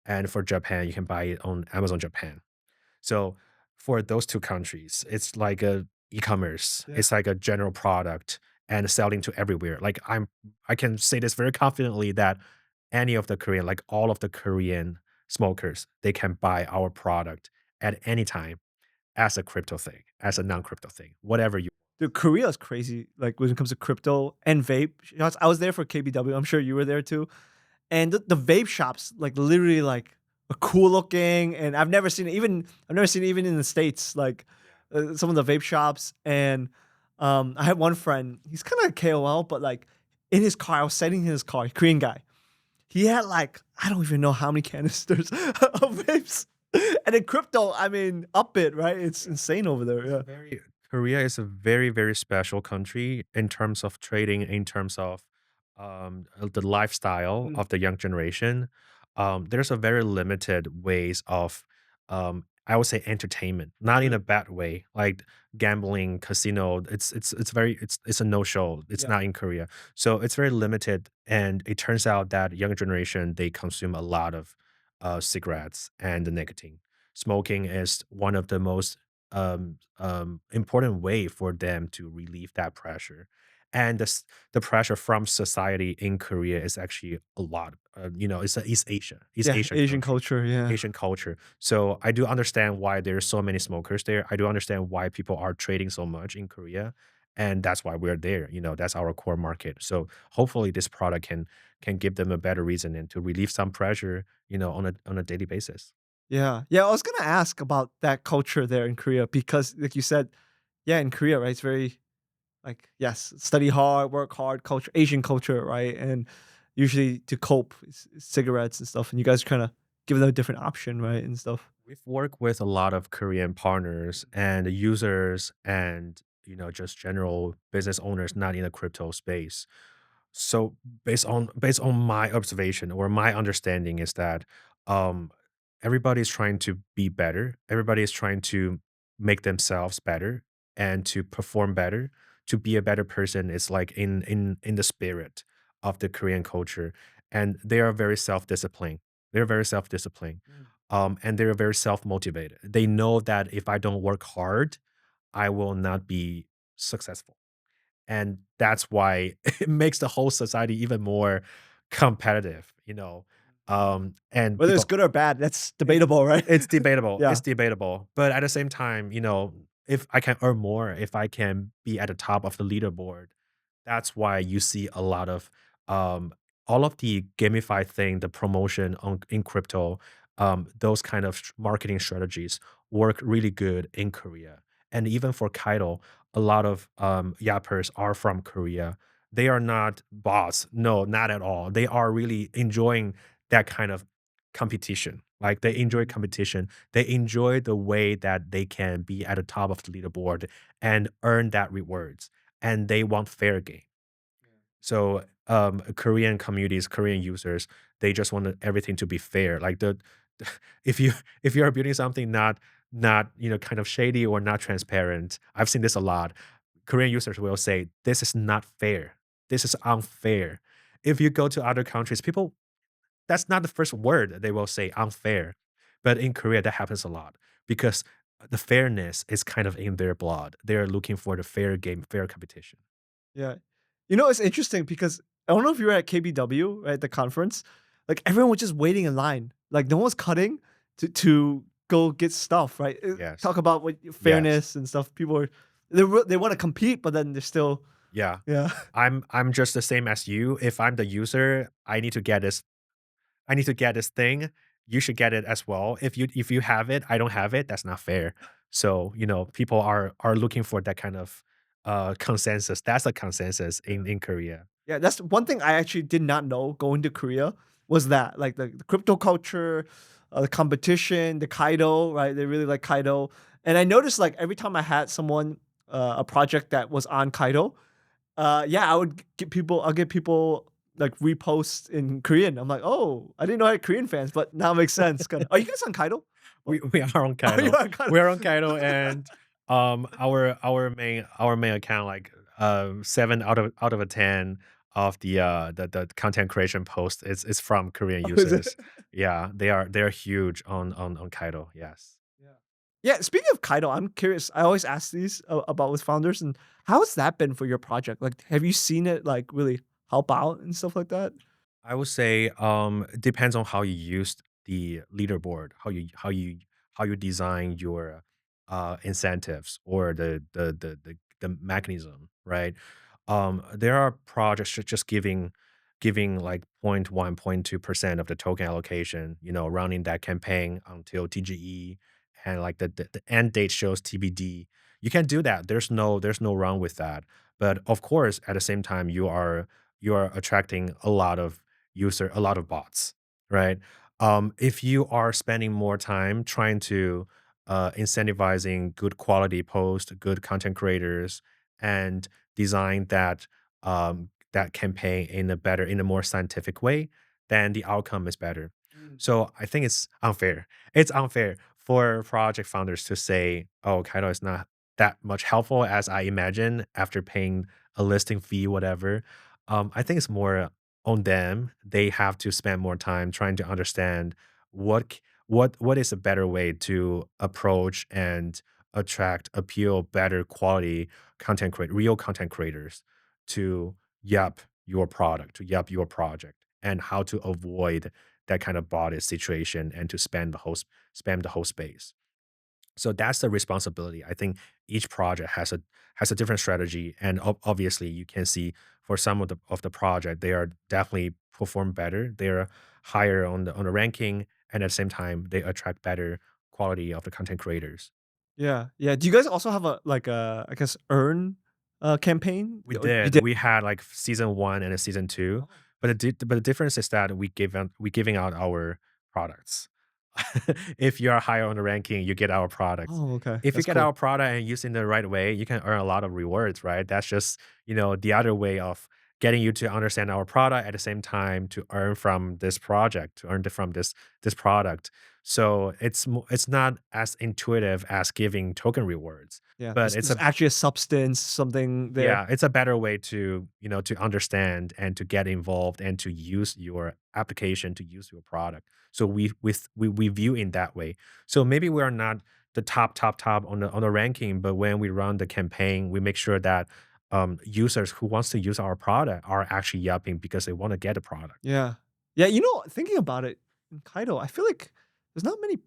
and for Japan, you can buy it on Amazon Japan. So for those 2 countries, it's like a e-commerce. Yeah. It's like a general product and selling to everywhere. Like I can say this very confidently that any of the Korean, like all of the Korean smokers, they can buy our product at any time as a crypto thing, as a non-crypto thing, whatever you. Dude, Korea is crazy, like, when it comes to crypto and vape. I was there for KBW, I'm sure you were there too, and the vape shops, like, literally, like, are cool looking, and I've never seen it even in the States, like, some of the vape shops, and, I had one friend, he's kinda KOL, but, like, in his car, I was sitting in his car, Korean guy. He had, like, I don't even know how many canisters of vapes. And in crypto, I mean, up it, right? It's insane over there, It's a yeah. very Korea is a very, very special country in terms of trading, in terms of the lifestyle Mm, of the young generation. There's a very limited ways of, I would say, entertainment, not in really? a bad way, like gambling, casino. It's a no show. It's Yeah. not in Korea, so it's very limited. And it turns out that younger generation, they consume a lot of cigarettes and the nicotine. Smoking is one of the most important way for them to relieve that pressure. And the pressure from society in Korea is actually a lot. It's a East Yeah, Asian Asian country, culture, yeah. Asian culture. So I do understand why there's so many smokers there. I do understand why people are trading so much in Korea. And that's why we're there. That's our core market. So hopefully this product can give them a better reason and to relieve some pressure, on a daily basis. Yeah. Yeah, I was gonna ask about that culture there in Korea because like you said, yeah, in Korea, right, it's very like, yes, study hard, work hard culture, Asian culture, right? And usually to cope, is cigarettes and stuff, and you guys kinda give them a different option, right, and stuff. We've worked with a lot of Korean partners and users and just general business owners not in the crypto space. So based on my observation or my understanding is that um everybody's trying to be better. Everybody is trying to make themselves better and to perform better. To be a better person is like in the spirit of the Korean culture. And they are very self-disciplined. They're very self-disciplined. Mm. And they're very self-motivated. They know that if I don't work hard, I will not be successful, and that's why it makes the whole society even more competitive. And Whether it's people good or bad, that's it debatable, right? it's debatable, Yeah. it's debatable, but at the same time, if I can earn more, if I can be at the top of the leaderboard, that's why you see a lot of um, all of the gamified thing, the promotion in crypto, those kind of marketing strategies work really good in Korea. And even for Kaito, a lot of yappers are from Korea. They are not bots. No, not at all. They are really enjoying that kind of competition. Like they enjoy Mm. competition. They enjoy the way that they can be at the top of the leaderboard and earn that rewards. And they want fair game. So, Korean communities, Korean users, they just want everything to be fair. Like if you if you're building something not kind of shady or not transparent, I've seen this a lot. Korean users will say, "This is not fair. This is unfair." If you go to other countries, people that's not the first word they will say, unfair. But in Korea, that happens a lot because the fairness is kind of in their blood. They're looking for the fair game, fair competition. Yeah. You know, it's interesting because I don't know if you were at KBW, right, the conference. Like everyone was just waiting in line. Like no one was cutting to go get stuff, right? Yes. Talk about what Yes. fairness and stuff. People are they want to compete, but then they're still Yeah. yeah. I'm just the same as you. If I'm the user, I need to get this thing. You should get it as well. If you have it, I don't have it, that's not fair. So, people are looking for that kind of consensus. That's a consensus in Korea. Yeah, that's one thing I actually did not know going to Korea was that like the crypto culture, the competition, the Kaito, right? They really like Kaito, and I noticed like every time I had someone a project that was on Kaito, yeah, I would get people. I'll get people like reposts in Korean. I'm like, oh, I didn't know I had Korean fans, but now it makes sense. Kind of. Are you guys on Kaito? What? We are on Are you Kaido. on Kaito? We are on Kaido, and our main account, like 7 out of a 10 of the content creation post is from Korean Oh, is it? users. Yeah, they're huge on Kaido. Yes. Yeah. Yeah. Speaking of Kaito, I'm curious. I always ask these about with founders, and how has that been for your project? Like, have you seen it like really help out and stuff like that? I would say it depends on how you use the leaderboard, how you design your incentives or the mechanism, right? There are projects just giving like 0.1, 0.2% of the token allocation, running that campaign until TGE, and like the end date shows TBD. You can do that. There's no wrong with that. But of course, at the same time, you are attracting a lot of bots, right? If you are spending more time trying to incentivizing good quality posts, good content creators, and design that campaign in a more scientific way, then the outcome is better. Mm. So I think it's unfair. It's unfair for project founders to say, "Oh, Kaido is not that much helpful as I imagine after paying a listing fee, whatever." I think it's more on them. They have to spend more time trying to understand what is a better way to approach and appeal better quality real content creators to yup your product, to yup your project, and how to avoid that kind of bodice situation and to spam the whole space. So that's the responsibility. I think each project has a different strategy, and obviously, you can see for some of the project, they are definitely perform better. They are higher on the ranking, and at the same time, they attract better quality of the content creators. Yeah. Yeah. Do you guys also have a like a I guess earn campaign? We Or you did. did? We had like season 1 and a season 2, Oh. but the difference is that we giving out our products. If you are higher on the ranking, you get our products. Oh, okay. If you That's get cool. our product and use it in the right way, you can earn a lot of rewards, right? That's just, the other way of getting you to understand our product at the same time to earn from this project, to earn from this product. So it's not as intuitive as giving token rewards, Yeah. but There's actually a substance, something there. yeah, it's a better way to understand and to get involved and to use your application, to use your product. So we view in that way. So maybe we are not the top on the ranking, but when we run the campaign, we make sure that users who wants to use our product are actually yapping because they want to get a product. Yeah. Yeah, you know, thinking about it, in Kaido, I feel like there's not many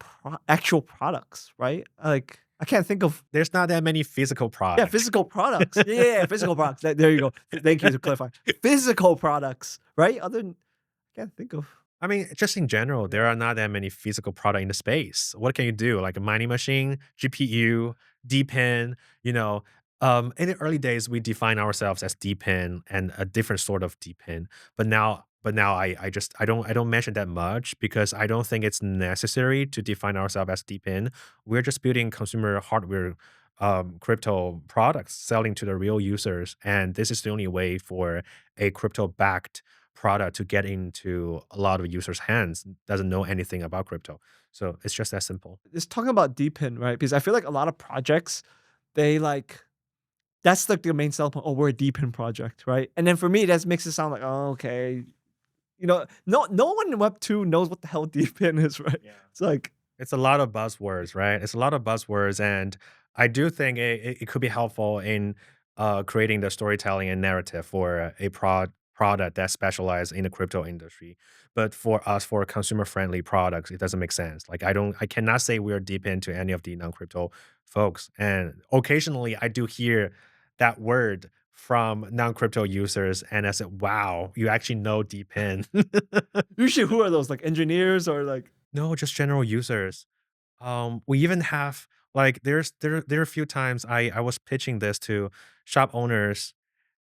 actual products, right? Like, I can't think of There's not that many physical yeah, product. physical products. Yeah, yeah, yeah, physical products. There you go. Thank you to clarify. Physical products, right? Other than I can't think of I mean, just in general, yeah. there are not that many physical product in the space. What can you do? Like a mining machine, GPU, DPIN, you know. In the early days, we define ourselves as DPIN and a different sort of DPIN. But now I don't mention that much because I don't think it's necessary to define ourselves as DPIN. We're just building consumer hardware crypto products selling to the real users. And this is the only way for a crypto backed product to get into a lot of users' hands, doesn't know anything about crypto. So it's just that simple. Just talking about Deepin, right? Because I feel like a lot of projects, they like that's like the main selling point. Oh, we're a Deepin project, right? And then for me, that makes it sound like, oh, okay. You know, no one in Web 2 knows what the hell Deepin is, right? Yeah. It's like It's a lot of buzzwords, right? It's a lot of buzzwords, and I do think it could be helpful in creating the storytelling and narrative for a product that specializes in the crypto industry. But for us, for consumer friendly products, it doesn't make sense. Like I cannot say we're deep into any of the non crypto folks. And occasionally I do hear that word from non crypto users, and I said, "Wow, you actually know deep in." Usually, who are those? Like engineers or like No, just general users. We even have like there are a few times I was pitching this to shop owners,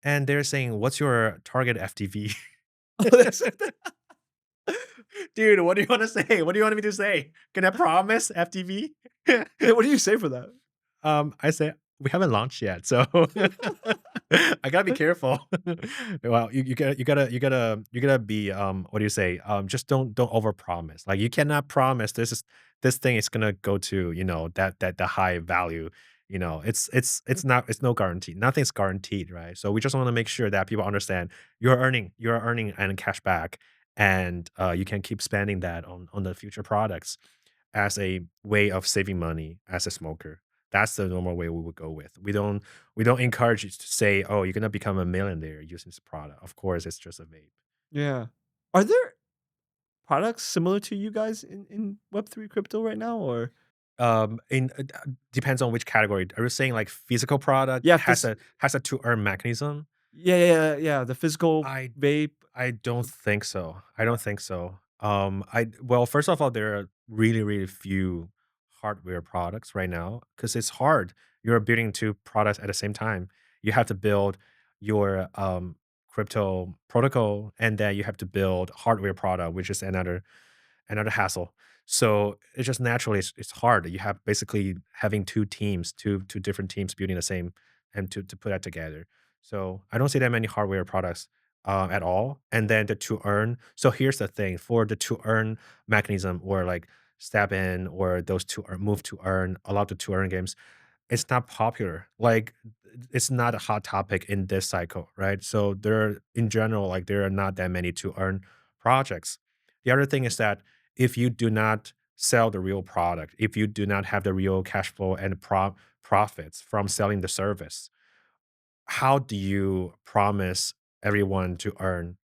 and they're saying, "What's your target FTV?" oh, that's Dude, what do you want to say? What do you want me to say? Can I promise FTV? yeah, what do you say for that? I say we haven't launched yet, so I gotta be careful. Well, you gotta be what do you say? Just don't overpromise. Like you cannot promise this thing is gonna go to, that the high value. It's no guarantee. Nothing's guaranteed, right? So we just want to make sure that people understand you're earning and cash back, and you can keep spending that on the future products as a way of saving money as a smoker. That's the normal way we would go with. We don't encourage you to say, "Oh, you're gonna become a millionaire using this product." Of course, it's just a vape. Yeah. Are there products similar to you guys in Web3 crypto right now, or Depends on which category. Are you saying like physical product yeah, has a to earn mechanism? yeah, the physical I vape? I don't think so. I don't think so. Well, first of all, there are really, really few hardware products right now because it's hard. You're building two products at the same time. You have to build your crypto protocol, and then you have to build hardware product, which is another hassle. So it's just naturally it's hard. You have basically having two teams, two different teams building the same and to put that together. So I don't see that many hardware products at all. And then the to earn. So here's the thing for the to earn mechanism or like step in or those to earn, move to earn, a lot of to earn games it's not popular. Like it's not a hot topic in this cycle, right? So in general, like there are not that many to earn projects. The other thing is that if you do not sell the real product, if you do not have the real cash flow and profits from selling the service, how do you promise everyone to earn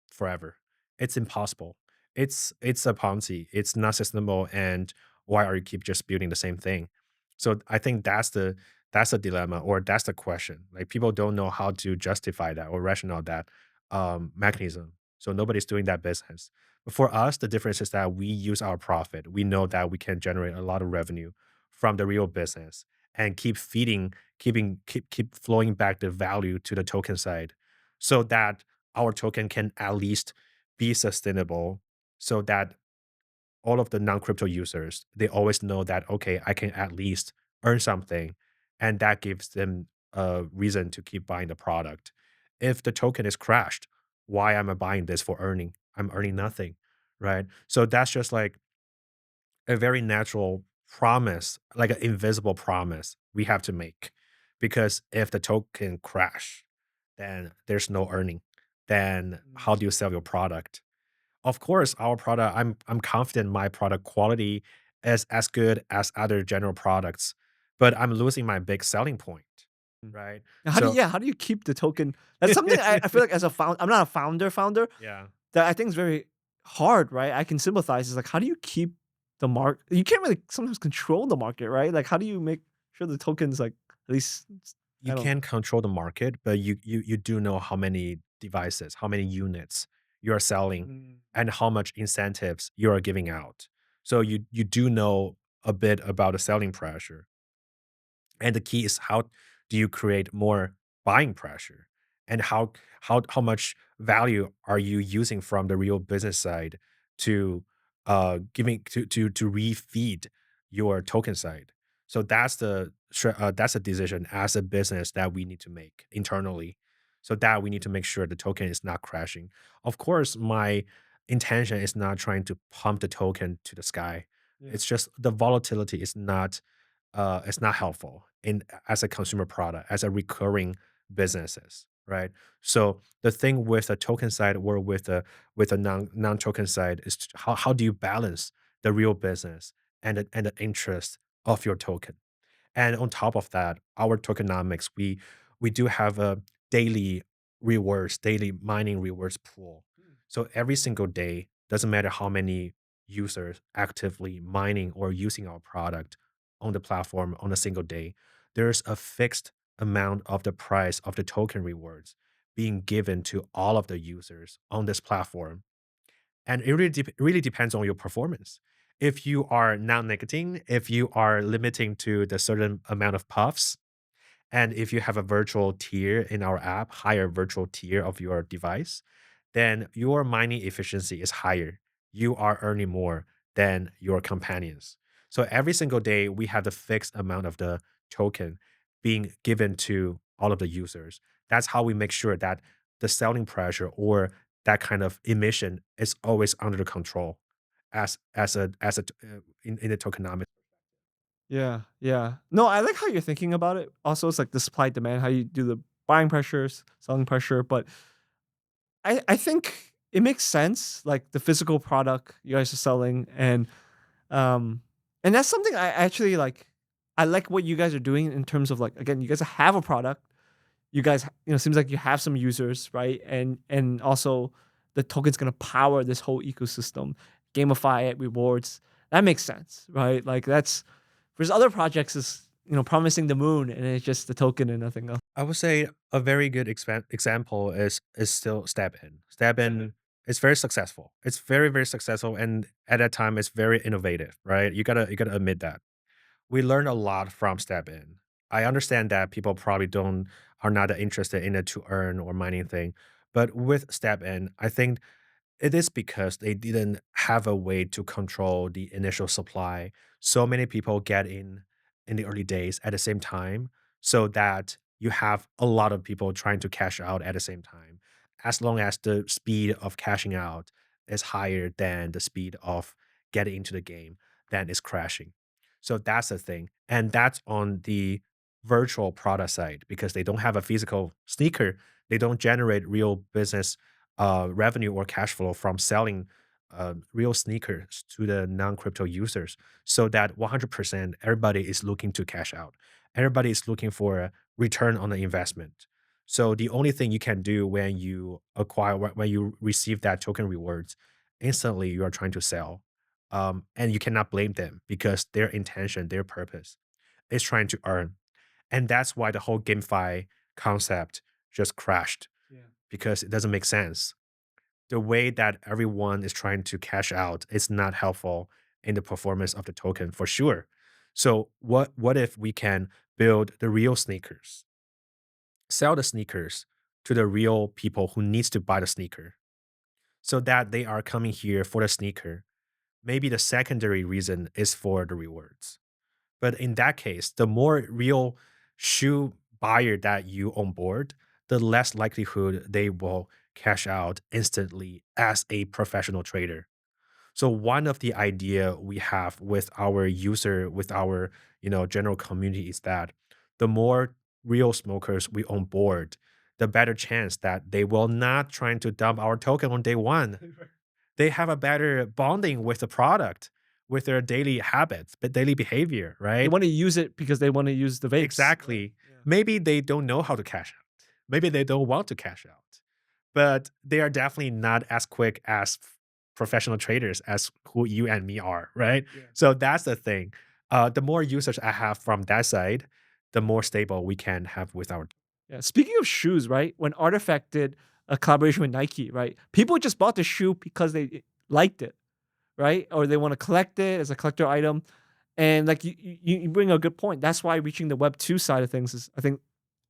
forever? It's impossible. It's a Ponzi. It's not sustainable. And why are you keep just building the same thing? So I think that's the dilemma or that's the question. Like people don't know how to justify that or rationale that mechanism. So nobody's doing that business. But for us, the difference is that we use our profit. We know that we can generate a lot of revenue from the real business and keep feeding, keep flowing back the value to the token side so that our token can at least be sustainable so that all of the non-crypto users they always know that okay I can at least earn something and that gives them a reason to keep buying the product. If the token is crashed, why am I buying this for earning? I'm earning nothing, right? So that's just like a very natural promise, like an invisible promise we have to make. Because if the token crash, then there's no earning. Then how do you sell your product? Of course, our product, I'm confident my product quality is as good as other general products, but I'm losing my big selling point, Mm. right? How do you So yeah, how do you keep the token? That's something I feel like as a I'm not a founder, yeah. that I think is very hard, right? I can sympathize. Is like, how do you keep the you can't really sometimes control the market, right? Like, how do you make sure the tokens like at least You I don't can't control the market, but you do know how many devices, how many units you are selling, Mm, and how much incentives you are giving out. So you do know a bit about the selling pressure. And the key is how do you create more buying pressure? And how much value are you using from the real business side to giving to refeed your token side? So that's a decision as a business that we need to make internally. So that we need to make sure the token is not crashing. Of course, my intention is not trying to pump the token to the sky. yeah. It's just the volatility is not helpful in as a consumer product, as a recurring businesses, right? So the thing with a token side or with a non-token side is how do you balance the real business and the interest of your token? And on top of that, our tokenomics, we do have a daily rewards, daily mining rewards pool. So every single day, doesn't matter how many users actively mining or using our product on the platform on a single day, there's a fixed amount of the price of the token rewards being given to all of the users on this platform. And it really depends on your performance. If you are non-nicotine, if you are limiting to the certain amount of puffs, and if you have a virtual tier in our app, higher virtual tier of your device, then your mining efficiency is higher. You are earning more than your companions. So every single day, we have the fixed amount of the token being given to all of the users. That's how we make sure that the selling pressure or that kind of emission is always under the control in the tokenomics. Yeah, yeah. No, I like how you're thinking about it. Also, it's like the supply demand, how you do the buying pressures, selling pressure. But I think it makes sense, like the physical product you guys are selling, um, and that's something I actually like. I like what you guys are doing in terms of like again, you guys have a product. You guys, seems like you have some users, right? And also the token's gonna power this whole ecosystem, gamify it, rewards. That makes sense, right? Like that's there's other projects is promising the moon and it's just the token and nothing else. I would say a very good example is still STEPN. STEPN is very successful. It's very, very successful, and at that time, it's very innovative, right? You gotta admit that. We learned a lot from STEPN. I understand that people probably don't are not that interested in it to earn or mining thing, but with STEPN, I think it is because they didn't have a way to control the initial supply. So many people get in the early days at the same time, so that you have a lot of people trying to cash out at the same time. As long as the speed of cashing out is higher than the speed of getting into the game, then it's crashing. So that's the thing. And that's on the virtual product side because they don't have a physical sneaker. They don't generate real business revenue or cash flow from selling real sneakers to the non-crypto users, so that 100% everybody is looking to cash out. Everybody is looking for a return on the investment. So the only thing you can do when you acquire, when you receive that token rewards, instantly you are trying to sell. And you cannot blame them because their intention, their purpose is trying to earn. And that's why the whole GameFi concept just crashed Yeah. because it doesn't make sense. The way that everyone is trying to cash out is not helpful in the performance of the token for sure. So what if we can build the real sneakers, sell the sneakers to the real people who needs to buy the sneaker so that they are coming here for the sneaker. Maybe the secondary reason is for the rewards. But in that case, the more real shoe buyer that you onboard, the less likelihood they will cash out instantly as a professional trader. So one of the idea we have with our user, with our general community is that the more real smokers we onboard, the better chance that they will not trying to dump our token on day one. They have a better bonding with the product, with their daily habits, but daily behavior, They right? want to use it because they want to use the vapes. Right. Exactly. Yeah. Maybe they don't know how to cash out. Maybe they don't want to cash out, but they are definitely not as quick as professional traders as who you and me are, right? Yeah. So that's the thing. The more users I have from that side, the more stable we can have with our. Yeah. Speaking of shoes, right? When Artifact did a collaboration with Nike, right? People just bought the shoe because they liked it, right? Or they want to collect it as a collector item. And like you bring a good point. That's why reaching the Web 2 side of things is, I think,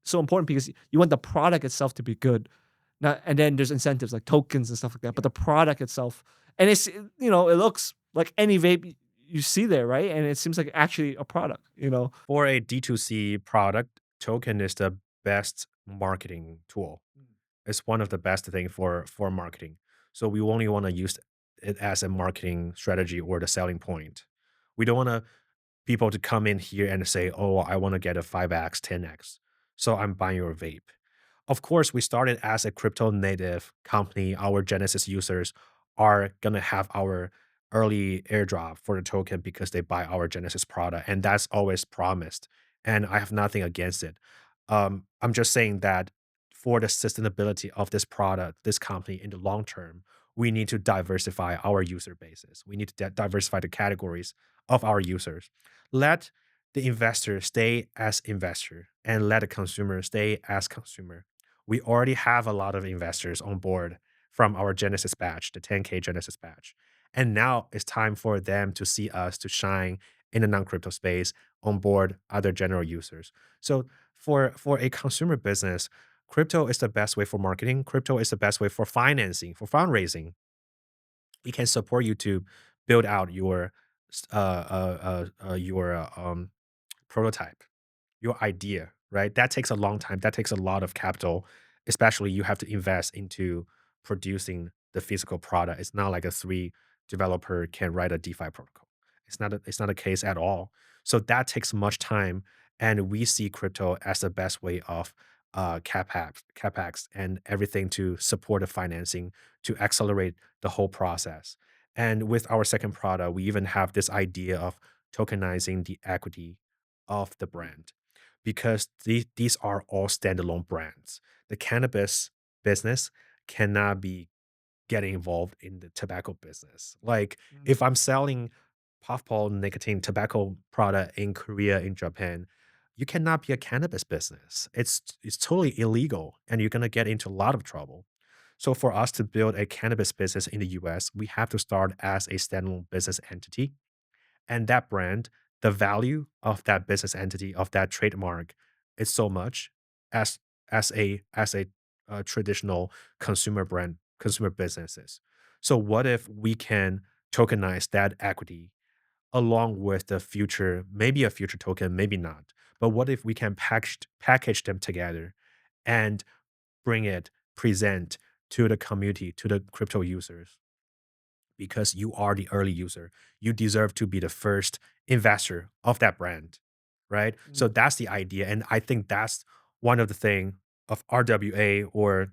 so important because you want the product itself to be good. Not, and then there's incentives like tokens and stuff like that. But the product itself, and it looks like any vape you see there, right? And it seems like actually a product. For a D2C product, token is the best marketing tool. It's one of the best thing for marketing. So we only want to use it as a marketing strategy or the selling point. We don't want to people to come in here and say, "Oh, I want to get a 5x, 10x. So I'm buying your vape." Of course, we started as a crypto native company. Our Genesis users are going to have our early airdrop for the token because they buy our Genesis product. And that's always promised. and I have nothing against it. I'm just saying that for the sustainability of this product, this company in the long term, we need to diversify our user bases. We need to diversify the categories of our users. Let the investor stay as investor and let the consumer stay as consumer. We already have a lot of investors on board from our Genesis batch, the 10K Genesis batch. And now it's time for them to see us to shine in the non-crypto space on board other general users. So for a consumer business, crypto is the best way for marketing. Crypto is the best way for financing, for fundraising. It can support you to build out your prototype, your idea, right? That takes a long time. That takes a lot of capital, especially you have to invest into producing the physical product. It's not like a three developer can write a DeFi protocol. It's not a case at all. So that takes much time. And we see crypto as the best way of capex and everything to support the financing to accelerate the whole process. And with our second product, we even have this idea of tokenizing the equity of the brand because these are all standalone brands. The cannabis business cannot be getting involved in the tobacco business. Like Mm. if I'm selling Puffpaw nicotine tobacco product in Korea, in Japan, you cannot be a cannabis business. It's totally illegal and you're gonna get into a lot of trouble. So for us to build a cannabis business in the US, we have to start as a standalone business entity and that brand, the value of that business entity, of that trademark is so much as as a traditional consumer brand, consumer businesses. So what if we can tokenize that equity along with the future, maybe a future token, maybe not. But what if we can package them together and bring it, present to the community, to the crypto users? Because you are the early user. You deserve to be the first investor of that brand, right? So Mm. that's the idea. And I think that's one of the thing of RWA or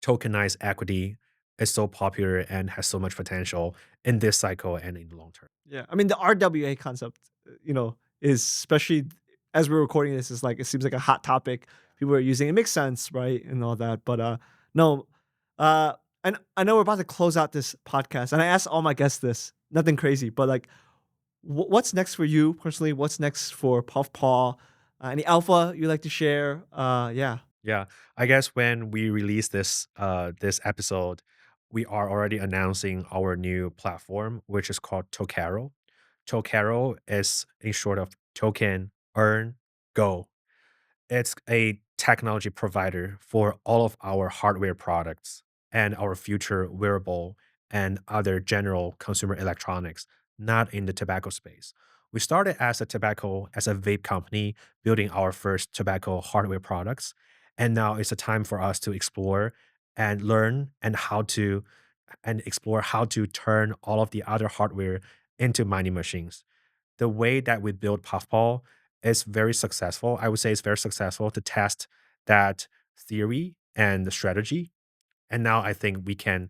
tokenized equity is so popular and has so much potential in this cycle and in the long term. Yeah, I mean the RWA concept, is especially as we're recording this is like it seems like a hot topic. People are using it makes sense, right, and all that. But no, and I know we're about to close out this podcast, and I asked all my guests this, nothing crazy, but like, what's next for you personally? What's next for Puffpaw? Any alpha you like to share? Yeah. Yeah. I guess when we release this episode, we are already announcing our new platform, which is called Tokero. Tokero is in short of token, earn, go. It's a technology provider for all of our hardware products and our future wearable and other general consumer electronics, not in the tobacco space. We started as a vape company, building our first tobacco hardware products. And now it's a time for us to explore and learn and explore how to turn all of the other hardware into mining machines. The way that we build Puffball is very successful. I would say it's very successful to test that theory and the strategy. And now I think we can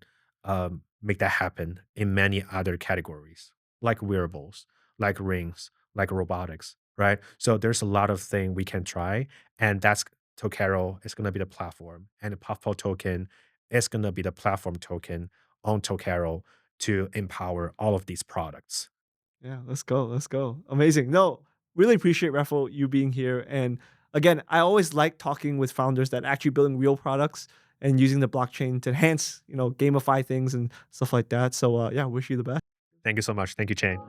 make that happen in many other categories, like wearables, like rings, like robotics, right? So there's a lot of things we can try, and that's Tokero is going to be the platform, and the Puffball token is going to be the platform token on Tokero to empower all of these products. Yeah, let's go. Let's go. Amazing. No, really appreciate Reffo you being here. And again, I always like talking with founders that actually building real products and using the blockchain to enhance, gamify things and stuff like that. So yeah, wish you the best. Thank you so much. Thank you, Chain.